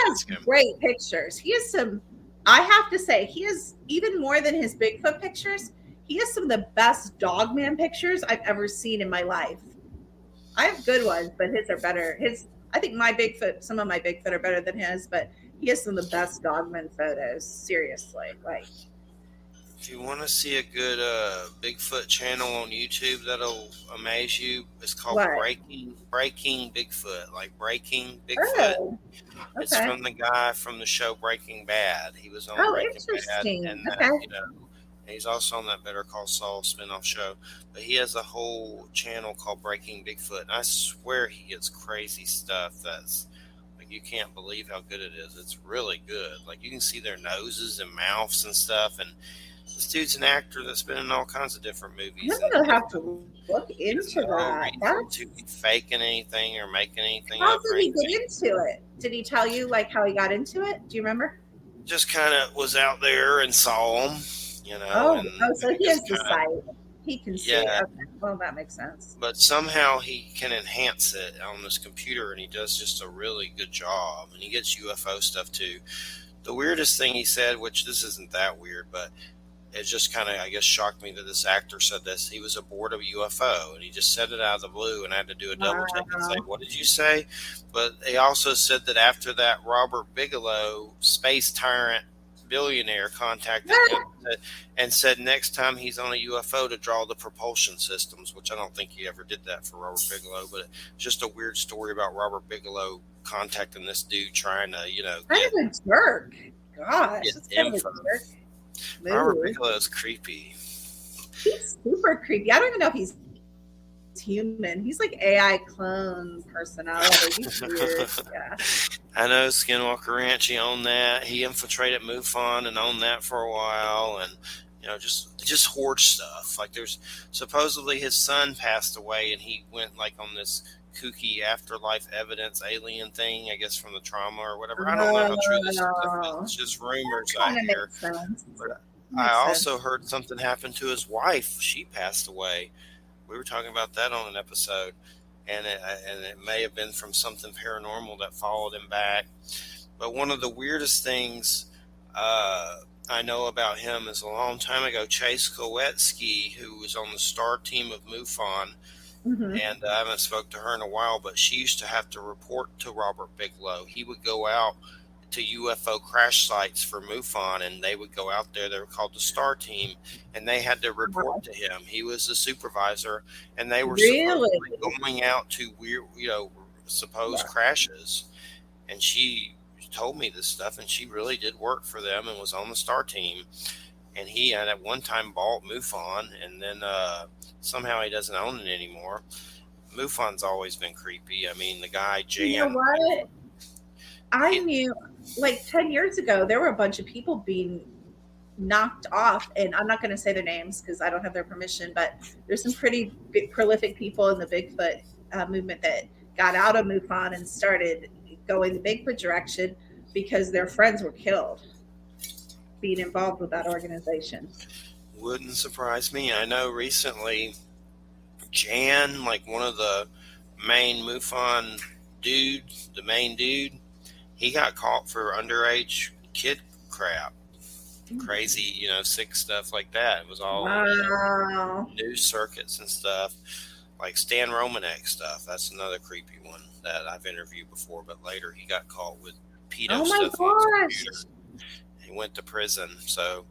has great pictures. He has some. I have to say, he has, even more than his Bigfoot pictures, he has some of the best dogman pictures I've ever seen in my life. I have good ones, but his are better. I think some of my Bigfoot are better than his, but he has some of the best dogman photos. Seriously, like. If you want to see a good Bigfoot channel on YouTube that'll amaze you, it's called Breaking Bigfoot. Like Breaking Bigfoot. Oh, okay. It's from the guy from the show Breaking Bad. He was on Breaking Bad, and he's also on that Better Call Saul spinoff show. But he has a whole channel called Breaking Bigfoot. And I swear he gets crazy stuff that's like you can't believe how good it is. It's really good. Like you can see their noses and mouths and stuff. And this dude's an actor that's been in all kinds of different movies. I'm gonna have to look into that. Not to be faking anything or making anything up. How did he get into it? Did he tell you like how he got into it? Do you remember? Just kind of was out there and saw him. So he has the sight. He can see it. Okay. Well, that makes sense. But somehow he can enhance it on this computer, and he does just a really good job. And he gets UFO stuff, too. The weirdest thing he said, which this isn't that weird, but it just kind of, I guess, shocked me that this actor said this. He was aboard of a UFO, and he just said it out of the blue, and I had to do a double check and say, what did you say? But he also said that after that, Robert Bigelow, space tyrant, billionaire, contacted him and said next time he's on a UFO to draw the propulsion systems, which I don't think he ever did that for Robert Bigelow, but it's just a weird story about Robert Bigelow contacting this dude trying to, kind of a jerk. Gosh, that's kind of a jerk. Robert Bigelow's creepy. He's super creepy. I don't even know if he's human. He's like AI clone personality. He's weird. Yeah. I know Skinwalker Ranch, he owned that. He infiltrated MUFON and owned that for a while, and just hoard stuff. Like, there's supposedly his son passed away, and he went like on this kooky afterlife evidence alien thing, I guess from the trauma or whatever. I don't know how true this stuff is. It's just rumors I hear. But I also heard something happened to his wife. She passed away. We were talking about that on an episode, and it may have been from something paranormal that followed him back. But one of the weirdest things I know about him is a long time ago, Chase Kowetsky, who was on the star team of MUFON, and I haven't spoke to her in a while, but she used to have to report to Robert Bigelow. He would go out to UFO crash sites for MUFON, and they would go out there. They were called the star team, and they had to report to him. He was the supervisor, and they were supposedly going out to weird, supposed crashes. And she told me this stuff, and she really did work for them and was on the star team. And he had at one time bought MUFON, and then somehow he doesn't own it anymore. MUFON's always been creepy. I mean, the guy Jan. You know what? I knew, like 10 years ago, there were a bunch of people being knocked off, and I'm not going to say their names because I don't have their permission, but there's some pretty prolific people in the Bigfoot movement that got out of MUFON and started going the Bigfoot direction because their friends were killed being involved with that organization. Wouldn't surprise me. I know recently Jan, like one of the main MUFON dudes, the main dude, he got caught for underage kid crap. Crazy, sick stuff like that. It was all news circuits and stuff, like Stan Romanek stuff. That's another creepy one that I've interviewed before, but later he got caught with pedo stuff on his computer. He went to prison. So,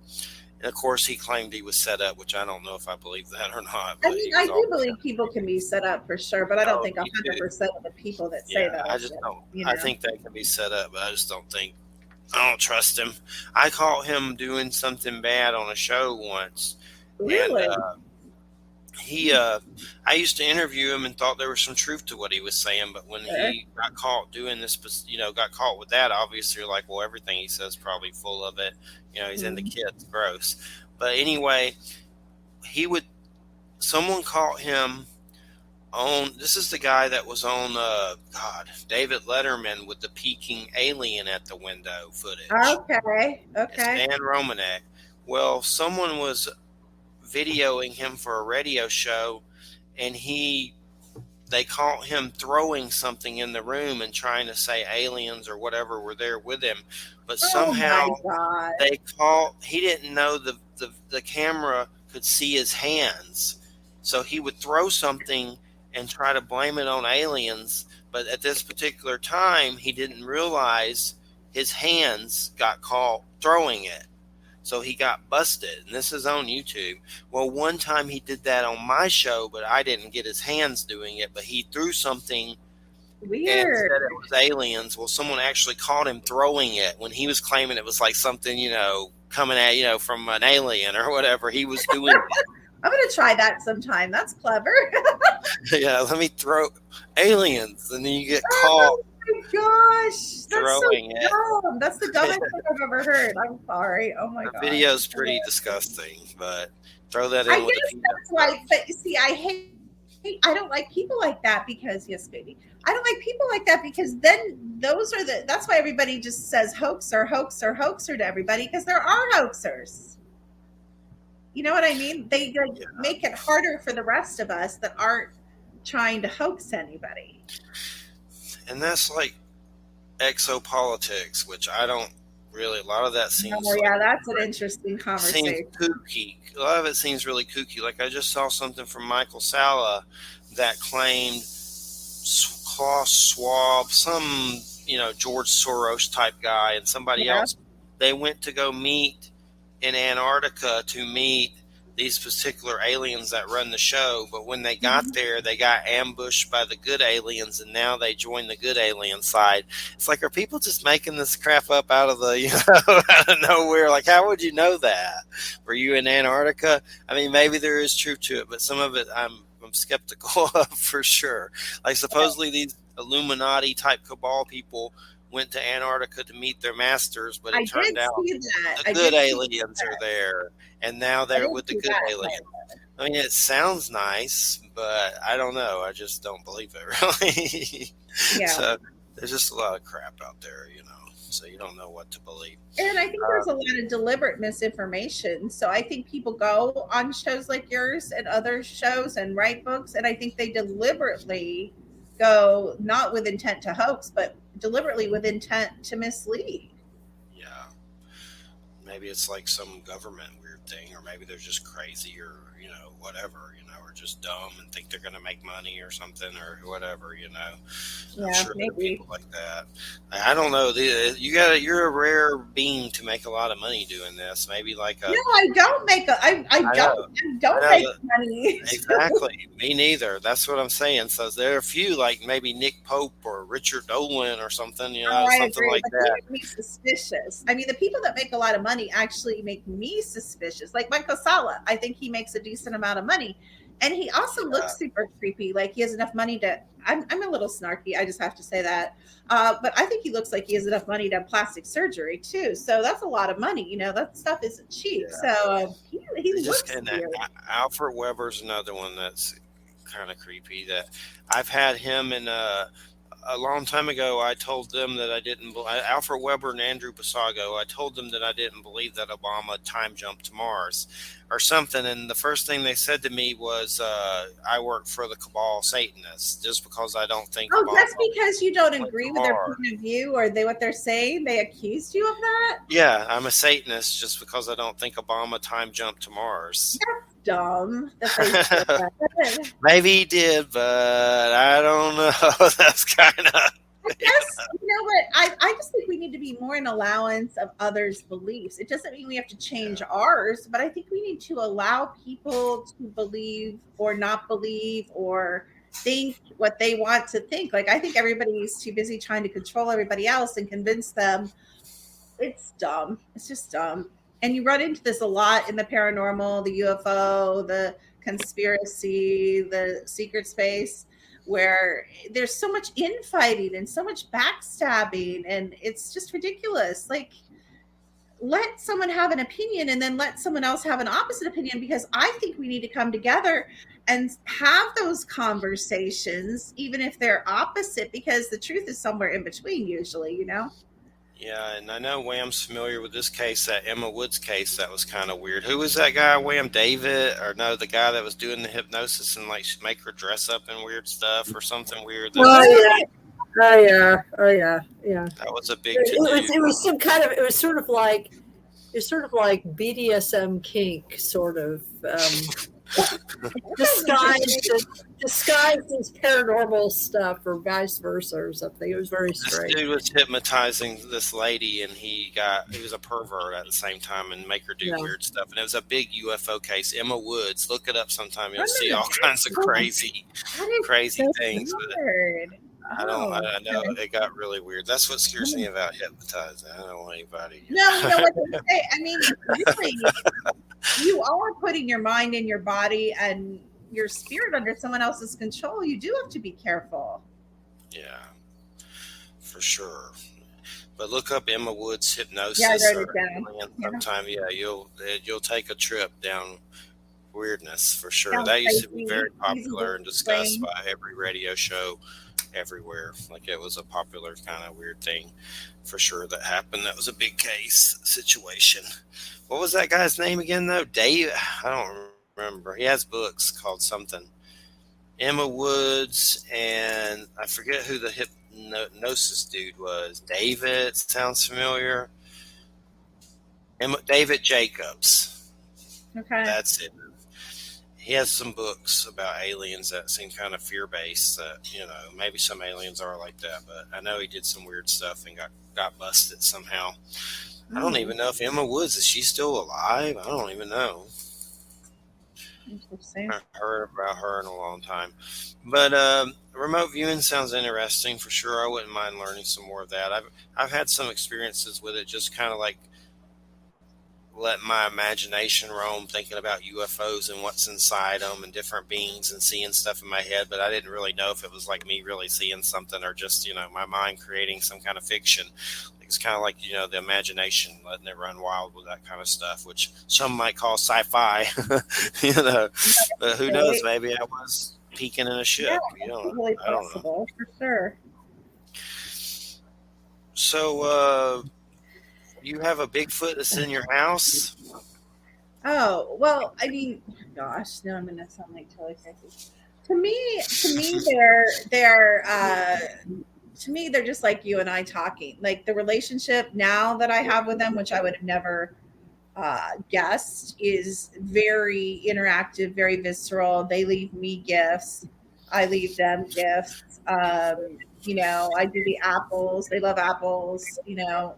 and of course, he claimed he was set up, which I don't know if I believe that or not. I mean, I do believe people can be set up for sure, but I don't think 100% of the people that say that. I just don't. I think they can be set up, but I just don't think. I don't trust him. I caught him doing something bad on a show once. Really? And I used to interview him and thought there was some truth to what he was saying, but when he got caught doing this, got caught with that, obviously you're like, well, everything he says is probably full of it. He's into kids, gross. But anyway, someone caught him on, this is the guy that was on, David Letterman with the peeking alien at the window footage. Okay. It's Dan Romanek. Well, someone was videoing him for a radio show, and they caught him throwing something in the room and trying to say aliens or whatever were there with him, but somehow he didn't know the camera could see his hands, so he would throw something and try to blame it on aliens, but at this particular time he didn't realize his hands got caught throwing it. So he got busted, and this is on YouTube. Well, one time he did that on my show, but I didn't get his hands doing it, but he threw something weird and said it was aliens. Well, someone actually caught him throwing it when he was claiming it was like something, coming at, from an alien or whatever. He was doing it. I'm going to try that sometime. That's clever. Yeah, let me throw aliens, and then you get caught. Oh my gosh, that's throwing so dumb. That's the dumbest thing I've ever heard. I'm sorry. Oh my god. The video's pretty disgusting, but throw that in. I guess that's why. But you see, I don't like people like that because yes, baby. I don't like people like that because then that's why everybody just says hoaxer to everybody because there are hoaxers. You know what I mean? They make it harder for the rest of us that aren't trying to hoax anybody. And that's like exopolitics, which I don't really. A lot of that seems. Oh yeah, that's an interesting conversation. Seems kooky. A lot of it seems really kooky. Like I just saw something from Michael Salla that claimed Klaus Schwab, some George Soros type guy, and somebody else. They went to go meet in Antarctica to meet these particular aliens that run the show, but when they got there, they got ambushed by the good aliens, and now they join the good alien side. It's like, are people just making this crap up out of out of nowhere? Like, how would you know that? Were you in Antarctica? I mean, maybe there is truth to it, but some of it I'm skeptical of for sure. Like, supposedly these Illuminati type cabal people went to Antarctica to meet their masters, but I it turned did out see that. the I good did see aliens are that. there, and now I they're did with the see good that aliens. part. I mean, it sounds nice, but I don't know. I just don't believe it really. Yeah. So there's just a lot of crap out there, So you don't know what to believe. And I think Uh, there's a lot of deliberate misinformation. So I think people go on shows like yours and other shows and write books, and I think they deliberately go not with intent to hoax, but deliberately with intent to mislead. yeah, maybe it's like some government weird thing, or maybe they're just crazy, or whatever, or just dumb and think they're going to make money or something, or whatever. I'm Yeah, sure there are maybe. people like that. I don't know. You're a rare being to make a lot of money doing this. Maybe like No, a. I don't make a, I know. I I don't know make that. money. Exactly. Me neither. That's what I'm saying. So there are a few like maybe Nick Pope or Richard Dolan or something, Oh, I something agree, like but they that. make me suspicious. I mean, the people that make a lot of money actually make me suspicious. Like Michael Sala, I think he makes a decent amount of money, and he also Yeah. looks super creepy. Like he has enough money to. I'm a little snarky. I just have to say that. But I think he looks like he has enough money to have plastic surgery too. So that's a lot of money. That stuff isn't cheap. Yeah. So he They just looks and weird. Alfred Weber's another one that's kind of creepy. That I've had him in a long time ago. I told them that I didn't. Alfred Weber and Andrew Basago. I told them that I didn't believe that Obama time jumped to Mars, or something. And the first thing they said to me was, "I work for the cabal Satanists," just because I don't think Oh, Obama that's because you don't went to agree with their Mars. point of view or what they're saying. They accused you of that. Yeah, I'm a Satanist just because I don't think Obama time jumped to Mars. Dumb that they said that. Maybe he did, but I don't know. That's kind of I guess you know what I just think we need to be more in allowance of others' beliefs. It doesn't mean we have to change yeah, ours, but I think we need to allow people to believe or not believe or think what they want to think. Like I think everybody's too busy trying to control everybody else and convince them. It's dumb. It's just dumb. And you run into this a lot in the paranormal, the UFO, the conspiracy, the secret space, where there's so much infighting and so much backstabbing, and it's just ridiculous. Like, let someone have an opinion and then let someone else have an opposite opinion, because I think we need to come together and have those conversations, even if they're opposite, because the truth is somewhere in between, usually. yeah. And I know Wham's familiar with this case, that Emma Woods case. That was kind of weird. Who was that guy? Wham David, or no, the guy that was doing the hypnosis and like make her dress up in weird stuff or something weird. That Oh was yeah, oh yeah, oh yeah, yeah. that was a big to It was do. it was some kind of it was sort of like BDSM kink sort of disguised as paranormal stuff or vice versa or something. It was very This strange. dude was hypnotizing this lady, and he was a pervert at the same time and make her do Yeah. weird stuff. And it was a big UFO case. Emma Woods, look it up sometime. You'll Oh, see no, all kinds of crazy that is crazy so things. But weird. I don't. Oh, I know it got really weird. That's what scares me about hypnotizing. I don't want anybody. no, you know what they say. I mean, really, you are putting your mind and your body and your spirit under someone else's control. You do have to be careful. Yeah, for sure. But look up Emma Woods hypnosis. Yeah, I wrote Or it down. Yeah. sometime. Yeah, you'll take a trip down weirdness for sure. Sounds That used to be crazy, very easy popular to and discussed explain. by every radio show everywhere. Like it was a popular kind of weird thing for sure that happened. That was a big case situation. What was that guy's name again though? Dave? I don't remember. He has books called something. Emma Woods, and I forget who the hypnosis dude was. David sounds familiar. David Jacobs. Okay. That's it. He has some books about aliens that seem kind of fear based. That maybe some aliens are like that, but I know he did some weird stuff and got busted somehow. I don't even know if Emma Woods, is she still alive? I don't even know. Interesting. I heard about her in a long time. But remote viewing sounds interesting for sure. I wouldn't mind learning some more of that. I've had some experiences with it, just kind of like let my imagination roam, thinking about UFOs and what's inside them and different beings and seeing stuff in my head. But I didn't really know if it was like me really seeing something or just, my mind creating some kind of fiction. It's kind of like, the imagination, letting it run wild with that kind of stuff, which some might call sci-fi, but who knows? Maybe I was peeking in a ship, Really I don't know. possible, for sure. So, you have a Bigfoot that's in your house? Oh, well, I mean, gosh, now I'm going to sound like totally crazy. To me, they're just like you and I talking. Like the relationship now that I have with them, which I would have never guessed, is very interactive, very visceral. They leave me gifts. I leave them gifts. I do the apples. They love apples.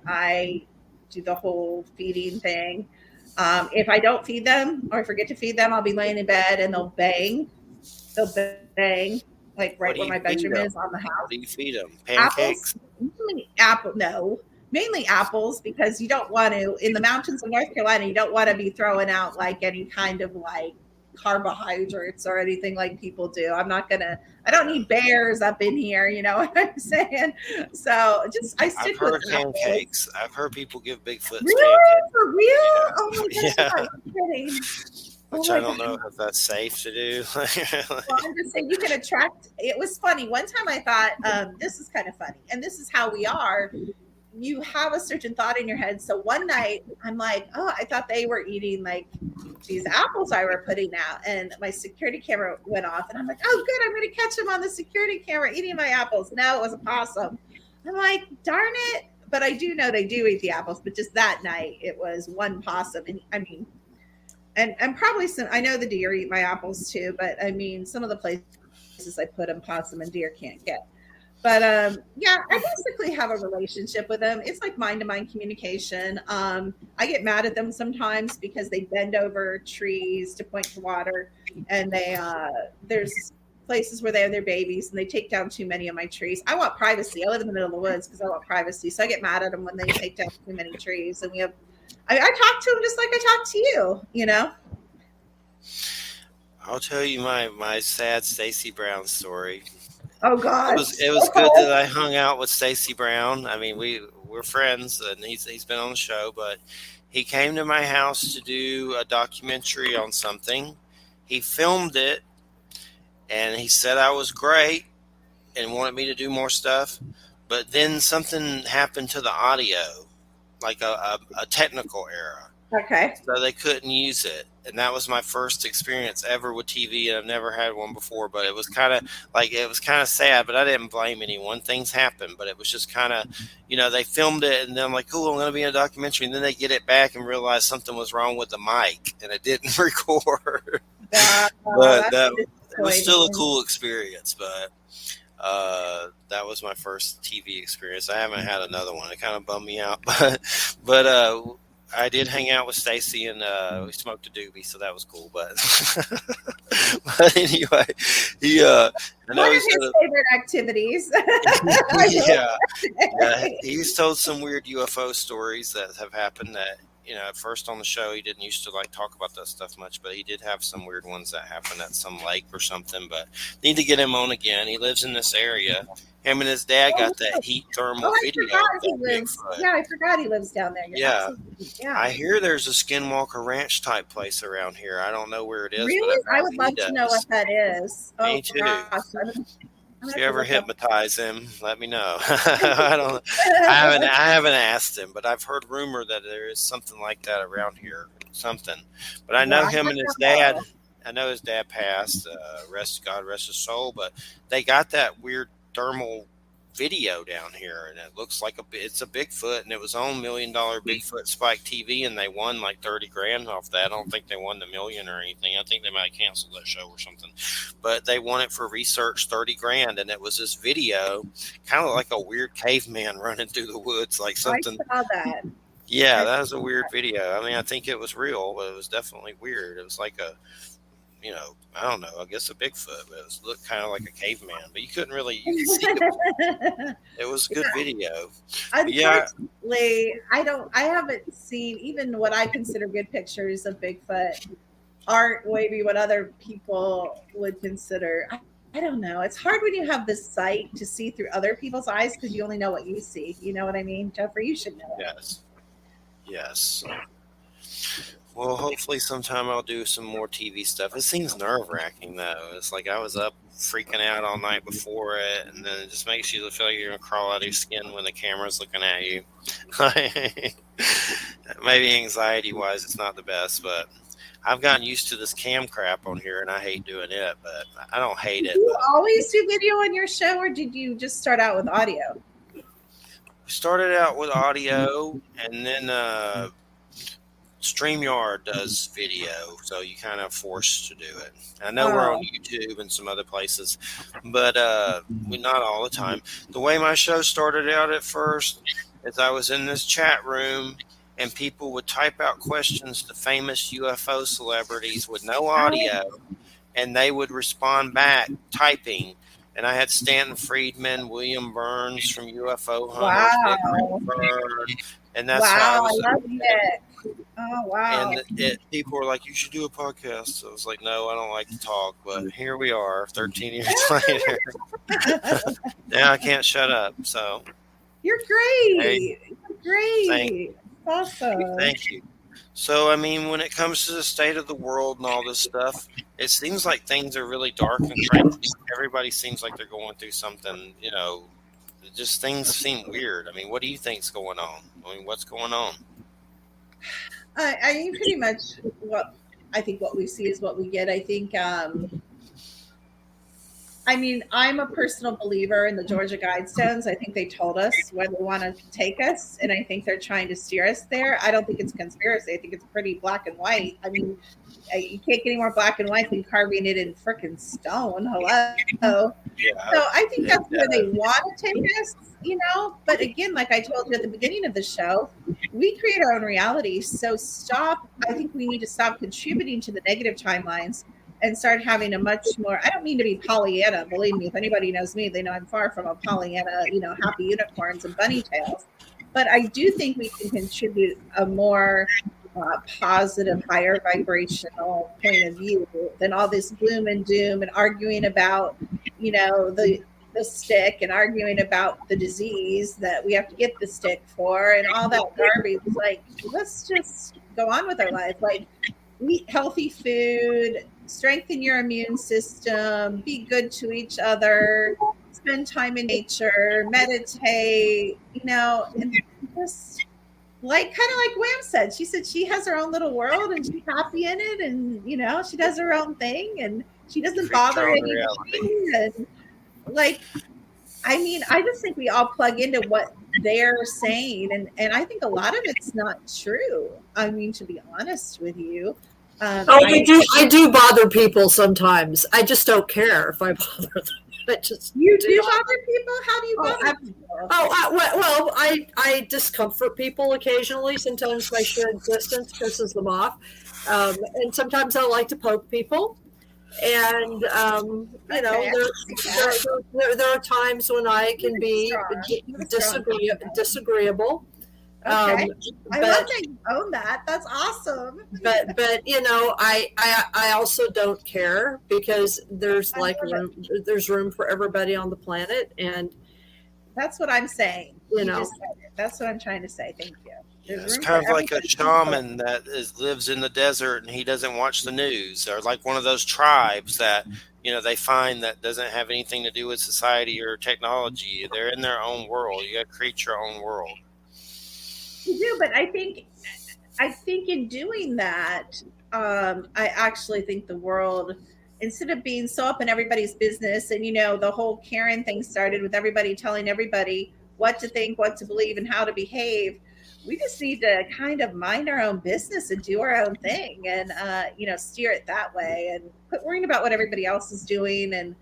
I do the whole feeding thing. If I don't feed them or I forget to feed them, I'll be laying in bed and they'll bang. They'll bang like right where my bedroom is on the house. What do you feed them? Pancakes? Mainly apples, because you don't want to, in the mountains of North Carolina, you don't want to be throwing out like any kind of like carbohydrates or anything like people do. I don't need bears up in here, you know what I'm saying? So I stick I've heard with pancakes. I've heard people give Bigfoot really? pancakes. For real? Yeah. Oh my gosh, Yeah. I'm not kidding. Which I don't know if that's safe to do. Well, I'm just saying you can attract. It was funny. One time I thought, this is kind of funny. And this is how we are. You have a certain thought in your head. So one night I'm like, oh, I thought they were eating like these apples I were putting out. And my security camera went off. And I'm like, oh, good. I'm going to catch them on the security camera eating my apples. No, it was a possum. I'm like, darn it. But I do know they do eat the apples. But just that night, it was one possum. And I mean, and probably I know the deer eat my apples too, but I mean, some of the places I put them, possum and deer can't get. But yeah, I basically have a relationship with them. It's like mind-to-mind communication. I get mad at them sometimes because they bend over trees to point to water, and there's places where they have their babies and they take down too many of my trees. I want privacy. I live in the middle of the woods because I want privacy. So I get mad at them when they take down too many trees, and I talk to him just like I talk to you, I'll tell you my sad Stacy Brown story. Oh gosh. It was good that I hung out with Stacy Brown. I mean, we're friends, and he's been on the show, but he came to my house to do a documentary on something. He filmed it, and he said I was great and wanted me to do more stuff. But then something happened to the audio, like a technical error. Okay. So they couldn't use it. And that was my first experience ever with TV. And I've never had one before, but it was kind of sad, but I didn't blame anyone. Things happen, but it was just kind of, they filmed it and then I'm like, cool, I'm going to be in a documentary. And then they get it back and realize something was wrong with the mic and it didn't record. But it was still a cool experience, but that was my first TV experience. I haven't had another one. It kind of bummed me out, but I did hang out with Stacy and we smoked a doobie, so that was cool. But anyway, I know one of his favorite activities. He's told some weird UFO stories that have happened that, at first on the show, he didn't used to talk about that stuff much, but he did have some weird ones that happened at some lake or something, but need to get him on again. He lives in this area. Him and his dad got that heat thermal video. I forgot he lives down there. Yeah. I hear there's a Skinwalker Ranch type place around here. I don't know where it is. Really? I would love to know what that is. Me too. If you ever hypnotize him, let me know. I haven't asked him, but I've heard rumor that there is something like that around here. Something. But I know him and his dad. I know his dad passed. God rest his soul. But they got that weird thermal video down here, and it looks like it's a Bigfoot, and it was on $1 Million Bigfoot Spike TV, and they won like $30,000 off that. I don't think they won the million or anything. I think they might have canceled that show or something, but they won it for research, $30,000, and it was this video, kind of like a weird caveman running through the woods, like something. I saw that. Yeah, that was a weird video. I mean, I think it was real, but it was definitely weird. It was like I don't know, I guess a Bigfoot, but it looked kind of like a caveman, but you could see it. It was a good video. But yeah, Unfortunately, I haven't seen even what I consider good pictures of Bigfoot aren't maybe what other people would consider. I don't know. It's hard when you have this sight to see through other people's eyes because you only know what you see. You know what I mean, Jeffrey? You should know it. yes, yes. Well, hopefully sometime I'll do some more TV stuff. It seems nerve wracking though. It's like I was up freaking out all night before it, and then it just makes you feel like you're gonna crawl out of your skin when the camera's looking at you. Maybe anxiety wise, it's not the best, but I've gotten used to this cam crap on here, and I hate doing it. But I don't hate Did it. you But always do video on your show, or did you just start out with audio? we started out with audio, and then StreamYard does video, so you kind of forced to do it. I know we're on YouTube and some other places, but we not all the time. The way my show started out at first is I was in this chat room, and people would type out questions to famous UFO celebrities with no audio, and they would respond back typing. And I had Stanton Friedman, William Burns from UFO Hunters, Wow. and that's how I was. I love it. Oh wow. And people were like, "You should do a podcast." So I was like, "No, I don't like to talk." But here we are, 13 years later. Now I can't shut up. So You're great. Hey, You're great. thank, Awesome. thank you. So I mean, when it comes to the state of the world and all this stuff, it seems like things are really dark and crazy. Everybody seems like they're going through something. Just things seem weird. I mean, what do you think's going on? I mean, what's going on? I mean, pretty much what we see is what we get. I think. I mean, I'm a personal believer in the Georgia Guidestones. I think they told us where they want to take us, and I think they're trying to steer us there. I don't think it's conspiracy. I think it's pretty black and white. I mean, you can't get any more black and white than carving it in frickin' stone. Hello. Yeah. So I think that's where they want to take us, But again, like I told you at the beginning of the show, we create our own reality. So I think we need to stop contributing to the negative timelines and start having a much more, I don't mean to be Pollyanna, believe me, if anybody knows me, they know I'm far from a Pollyanna, happy unicorns and bunny tails. But I do think we can contribute a more positive, higher vibrational point of view than all this gloom and doom and arguing about, the stick and arguing about the disease that we have to get the stick for and all that garbage. Like, let's just go on with our life. Like, eat healthy food, strengthen your immune system, be good to each other, spend time in nature, meditate, and just kind of like Wham said. She said she has her own little world and she's happy in it, and she does her own thing and she doesn't bother anybody. And I just think we all plug into what they're saying, and I think a lot of it's not true. I mean, to be honest with you. I do bother people sometimes. I just don't care if I bother them. You do bother people? How do you bother people? I discomfort people occasionally. Sometimes my sheer existence pisses them off, and sometimes I like to poke people. And there are times when I can be disagreeable. Okay. I love that you own that. That's awesome. But I also don't care because there's room for everybody on the planet, and that's what I'm saying. That's what I'm trying to say. Thank you. It's kind of like a shaman that lives in the desert and he doesn't watch the news, or like one of those tribes that they find that doesn't have anything to do with society or technology. They're in their own world. You got to create your own world. You do, but I think in doing that, I actually think the world, instead of being so up in everybody's business, and the whole Karen thing started with everybody telling everybody what to think, what to believe, and how to behave. We just need to kind of mind our own business and do our own thing, and steer it that way, and quit worrying about what everybody else is doing and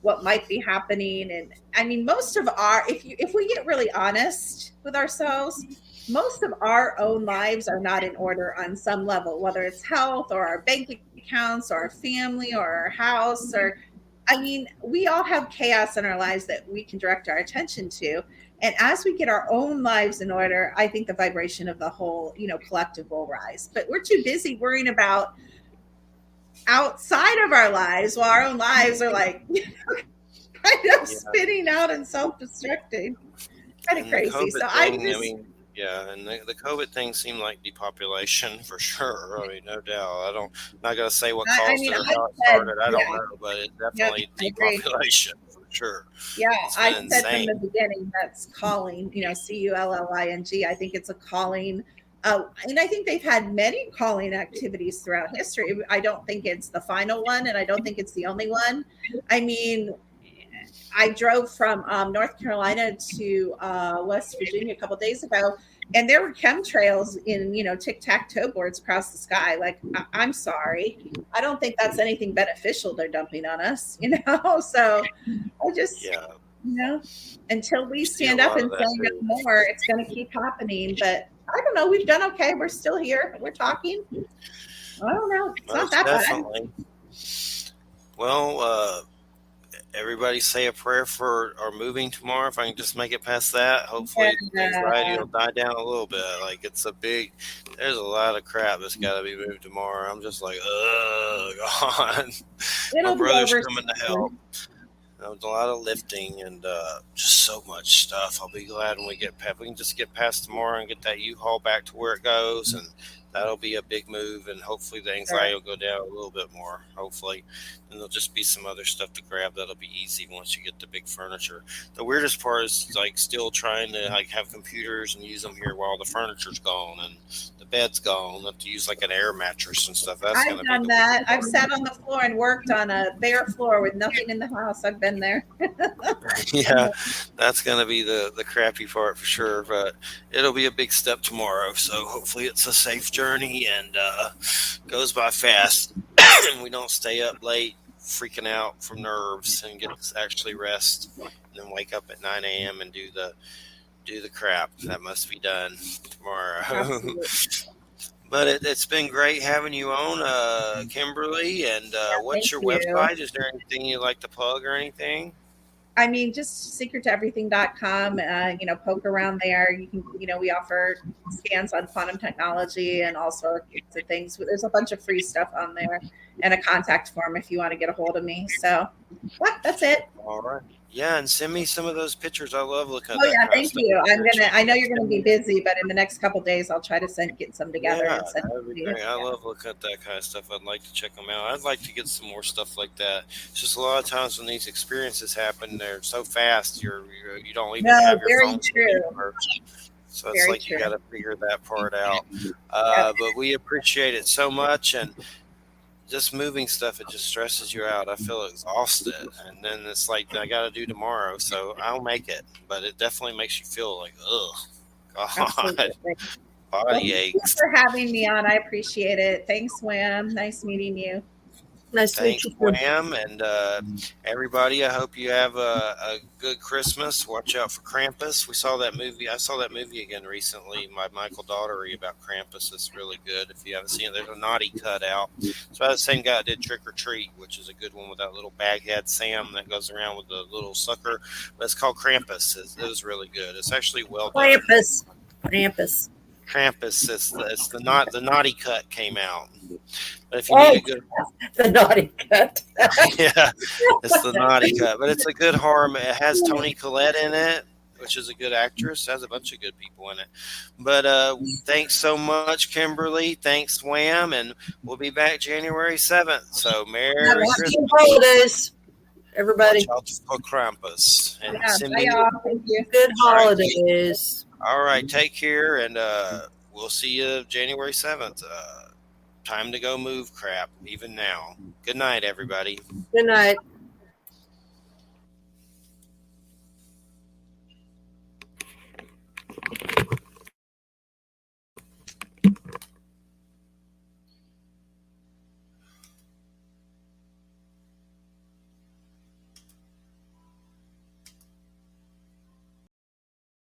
what might be happening. And I mean, most of if we get really honest with ourselves, most of our own lives are not in order on some level, whether it's health or our bank accounts or our family or our house, or I mean, we all have chaos in our lives that we can direct our attention to. And as we get our own lives in order, I think the vibration of the whole, collective will rise. But we're too busy worrying about outside of our lives while our own lives are like kind of spinning out and self-destructing. Kind of And the crazy. COVID So thing, and the COVID thing seemed like depopulation for sure. I mean, no doubt. I'm not gonna say what caused it or how it started. I don't know, but it's definitely depopulation for sure. Yeah, I said insane. from the beginning that's calling, Culling. I think it's a calling. And I think they've had many calling activities throughout history. I don't think it's the final one, and I don't think it's the only one. I mean, I drove from North Carolina to West Virginia a couple days ago, and there were chemtrails in, tic-tac-toe boards across the sky. Like, I'm sorry. I don't think that's anything beneficial they're dumping on us, So I just, until we stand up and say no more, it's going to keep happening. But I don't know. We've done okay. We're still here. We're talking. I don't know. It's not that bad. Well, everybody say a prayer for our moving tomorrow. If I can just make it past that, hopefully the anxiety will die down a little bit. Like, there's a lot of crap that's got to be moved tomorrow. I'm just like, God. My brother's coming to help. There's a lot of lifting and just so much stuff. I'll be glad when we can just get past tomorrow and get that U-Haul back to where it goes, and that'll be a big move, and hopefully the anxiety will go down a little bit more, hopefully. And there'll just be some other stuff to grab that'll be easy once you get the big furniture. The weirdest part is still trying to have computers and use them here while the furniture's gone and the bed's gone. Have to use an air mattress and stuff. I've done that. I've sat on the floor and worked on a bare floor with nothing in the house. I've been there. Yeah, that's going to be the crappy part for sure, but it'll be a big step tomorrow. So hopefully it's a safe journey and goes by fast and we don't stay up late freaking out from nerves and get to actually rest and then wake up at 9 a.m. and do the crap that must be done tomorrow. But it's been great having you on, Kimberly. And what's your website? Is there anything you'd like to plug or anything? I mean, just secrettoeverything.com, poke around there. You can, we offer scans on quantum technology and all sorts of things. There's a bunch of free stuff on there and a contact form if you want to get a hold of me. So that's it. All right. Yeah, and send me some of those pictures. I love looking at that. Oh, yeah, thank you. I know you're going to be busy, but in the next couple of days, I'll try to get some together. Yeah, and send that'd be great. I love looking at that kind of stuff. I'd like to check them out. I'd like to get some more stuff like that. It's just a lot of times when these experiences happen, they're so fast, you don't even have your phone. True. So it's very true. You got to figure that part out. But we appreciate it so much, and just moving stuff, it just stresses you out. I feel exhausted, and then it's I got to do tomorrow, so I'll make it. But it definitely makes you feel God, body aches. Thanks for having me on. I appreciate it. Thanks, Wham. Nice meeting you. Nice to meet you. Wham, and everybody, I hope you have a good Christmas. Watch out for Krampus. We saw that movie. I saw that movie again recently, my Michael Daughtery, about Krampus. It's really good. If you haven't seen it, there's a naughty cut out. It's by the same guy that did Trick or Treat, which is a good one with that little baghead Sam that goes around with the little sucker. But it's called Krampus. It was really good. It's actually well done. Krampus. It's the naughty cut came out. But if you need a good the naughty cut. Yeah, it's the naughty cut. But it's a good horror. It has Toni Collette in it, which is a good actress. It has a bunch of good people in it. But thanks so much, Kimberly. Thanks, Wham, and we'll be back January 7th. So Merry Christmas. Holidays, everybody. Watch out for Krampus. And send me good holidays. All right, take care, and we'll see you January 7th. Time to go move crap, even now. Good night, everybody. Good night.